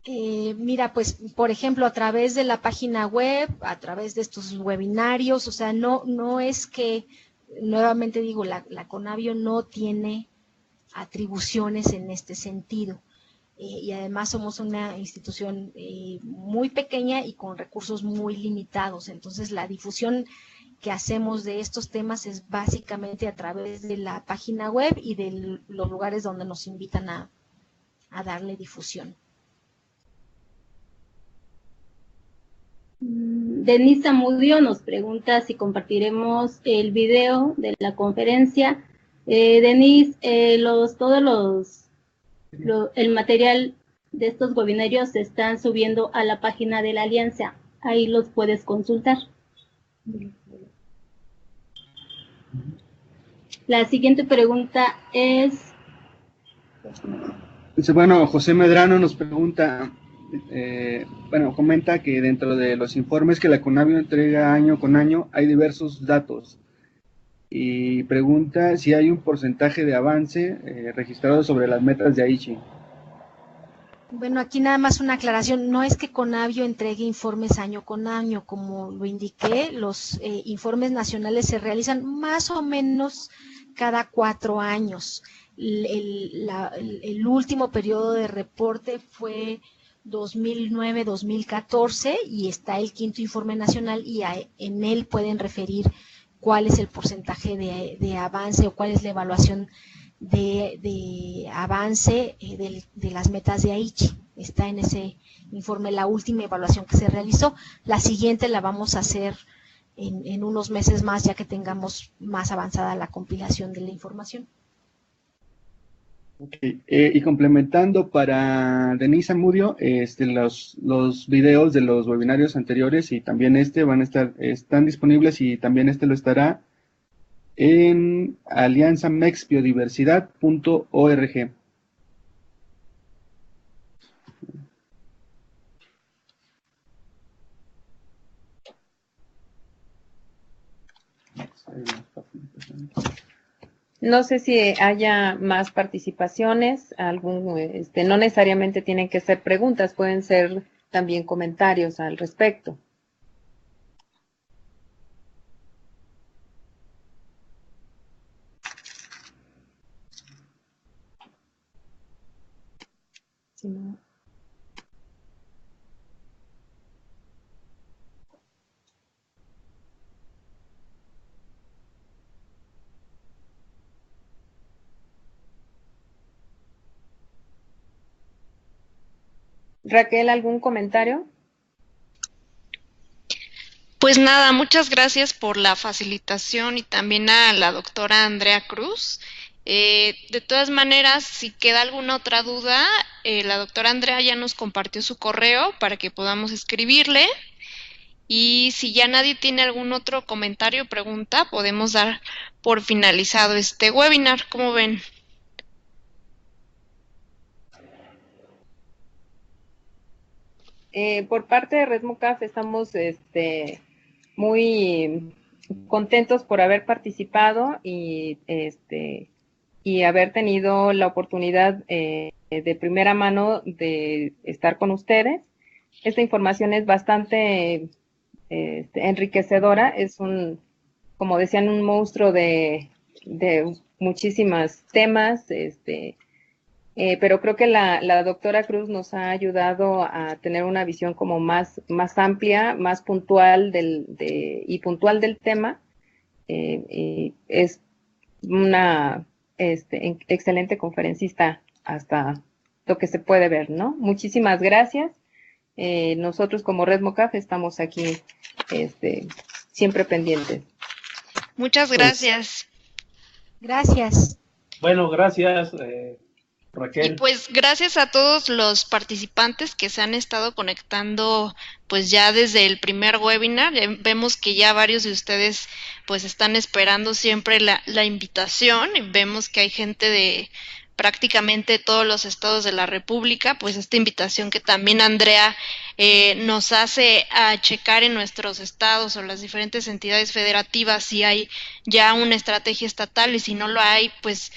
Mira, pues, por ejemplo, a través de la página web, a través de estos webinarios, o sea, no es que, nuevamente digo, la Conavio no tiene atribuciones en este sentido. Y además somos una institución muy pequeña y con recursos muy limitados. Entonces, la difusión que hacemos de estos temas es básicamente a través de la página web y de los lugares donde nos invitan a darle difusión. Denise Zamudio nos pregunta si compartiremos el video de la conferencia. Denise, el material de estos webinarios se están subiendo a la página de la Alianza. Ahí los puedes consultar. La siguiente pregunta es... Bueno, José Medrano nos pregunta, comenta que dentro de los informes que la Conavio entrega año con año hay diversos datos y pregunta si hay un porcentaje de avance registrado sobre las metas de Aichi. Bueno, aquí nada más una aclaración, no es que Conavio entregue informes año con año, como lo indiqué, los informes nacionales se realizan más o menos cada 4 años. El último periodo de reporte fue 2009-2014 y está el 5º informe nacional y en él pueden referir cuál es el porcentaje de avance o cuál es la evaluación de avance de las metas de Aichi. Está en ese informe la última evaluación que se realizó. La siguiente la vamos a hacer en unos meses más, ya que tengamos más avanzada la compilación de la información. Okay. Y complementando para Denise Zamudio, los videos de los webinarios anteriores y también están disponibles y también lo estará en alianzamexbiodiversidad.org. No sé si haya más participaciones, no necesariamente tienen que ser preguntas, pueden ser también comentarios al respecto. Si no. Raquel, ¿algún comentario? Pues nada, muchas gracias por la facilitación y también a la doctora Andrea Cruz. De todas maneras, si queda alguna otra duda, la doctora Andrea ya nos compartió su correo para que podamos escribirle. Y si ya nadie tiene algún otro comentario o pregunta, podemos dar por finalizado este webinar. ¿Cómo ven? por parte de RedMoCAF estamos muy contentos por haber participado y haber tenido la oportunidad de primera mano de estar con ustedes. Esta información es bastante enriquecedora, es como decían, un monstruo de muchísimos temas, pero creo que la doctora Cruz nos ha ayudado a tener una visión como más amplia, más puntual y puntual del tema. Es una excelente conferencista hasta lo que se puede ver, ¿no? Muchísimas gracias. Nosotros como RedMoCAF estamos aquí siempre pendientes. Muchas gracias. Gracias. Bueno, gracias, Y Raquel. pues gracias a todos los participantes que se han estado conectando pues ya desde el primer webinar. Vemos que ya varios de ustedes pues están esperando siempre la invitación, y vemos que hay gente de prácticamente todos los estados de la República. Pues esta invitación que también Andrea nos hace a checar en nuestros estados o las diferentes entidades federativas si hay ya una estrategia estatal, y si no lo hay, pues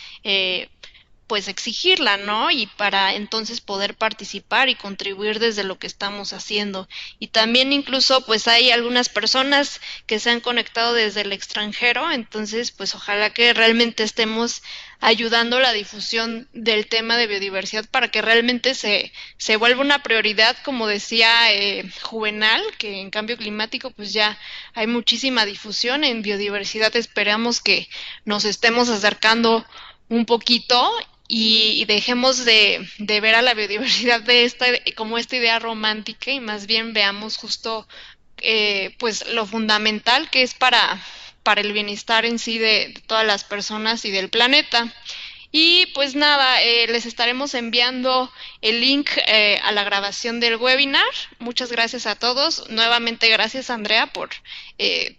exigirla, ¿no? Y para entonces poder participar y contribuir desde lo que estamos haciendo. Y también incluso pues hay algunas personas que se han conectado desde el extranjero, entonces pues ojalá que realmente estemos ayudando a la difusión del tema de biodiversidad para que realmente se vuelva una prioridad, como decía Juvenal, que en cambio climático pues ya hay muchísima difusión en biodiversidad. Esperamos que nos estemos acercando un poquito y dejemos de ver a la biodiversidad como esta idea romántica, y más bien veamos justo pues lo fundamental que es para el bienestar en sí de todas las personas y del planeta. Y pues nada, les estaremos enviando el link a la grabación del webinar. Muchas gracias a todos. Nuevamente gracias, Andrea, por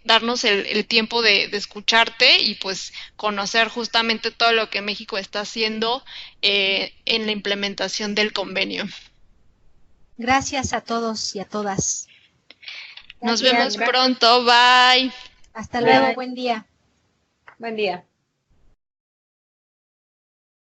darnos el tiempo de escucharte y pues conocer justamente todo lo que México está haciendo en la implementación del convenio. Gracias a todos y a todas. Nos vemos pronto. Bye. Hasta luego. Buen día. Buen día.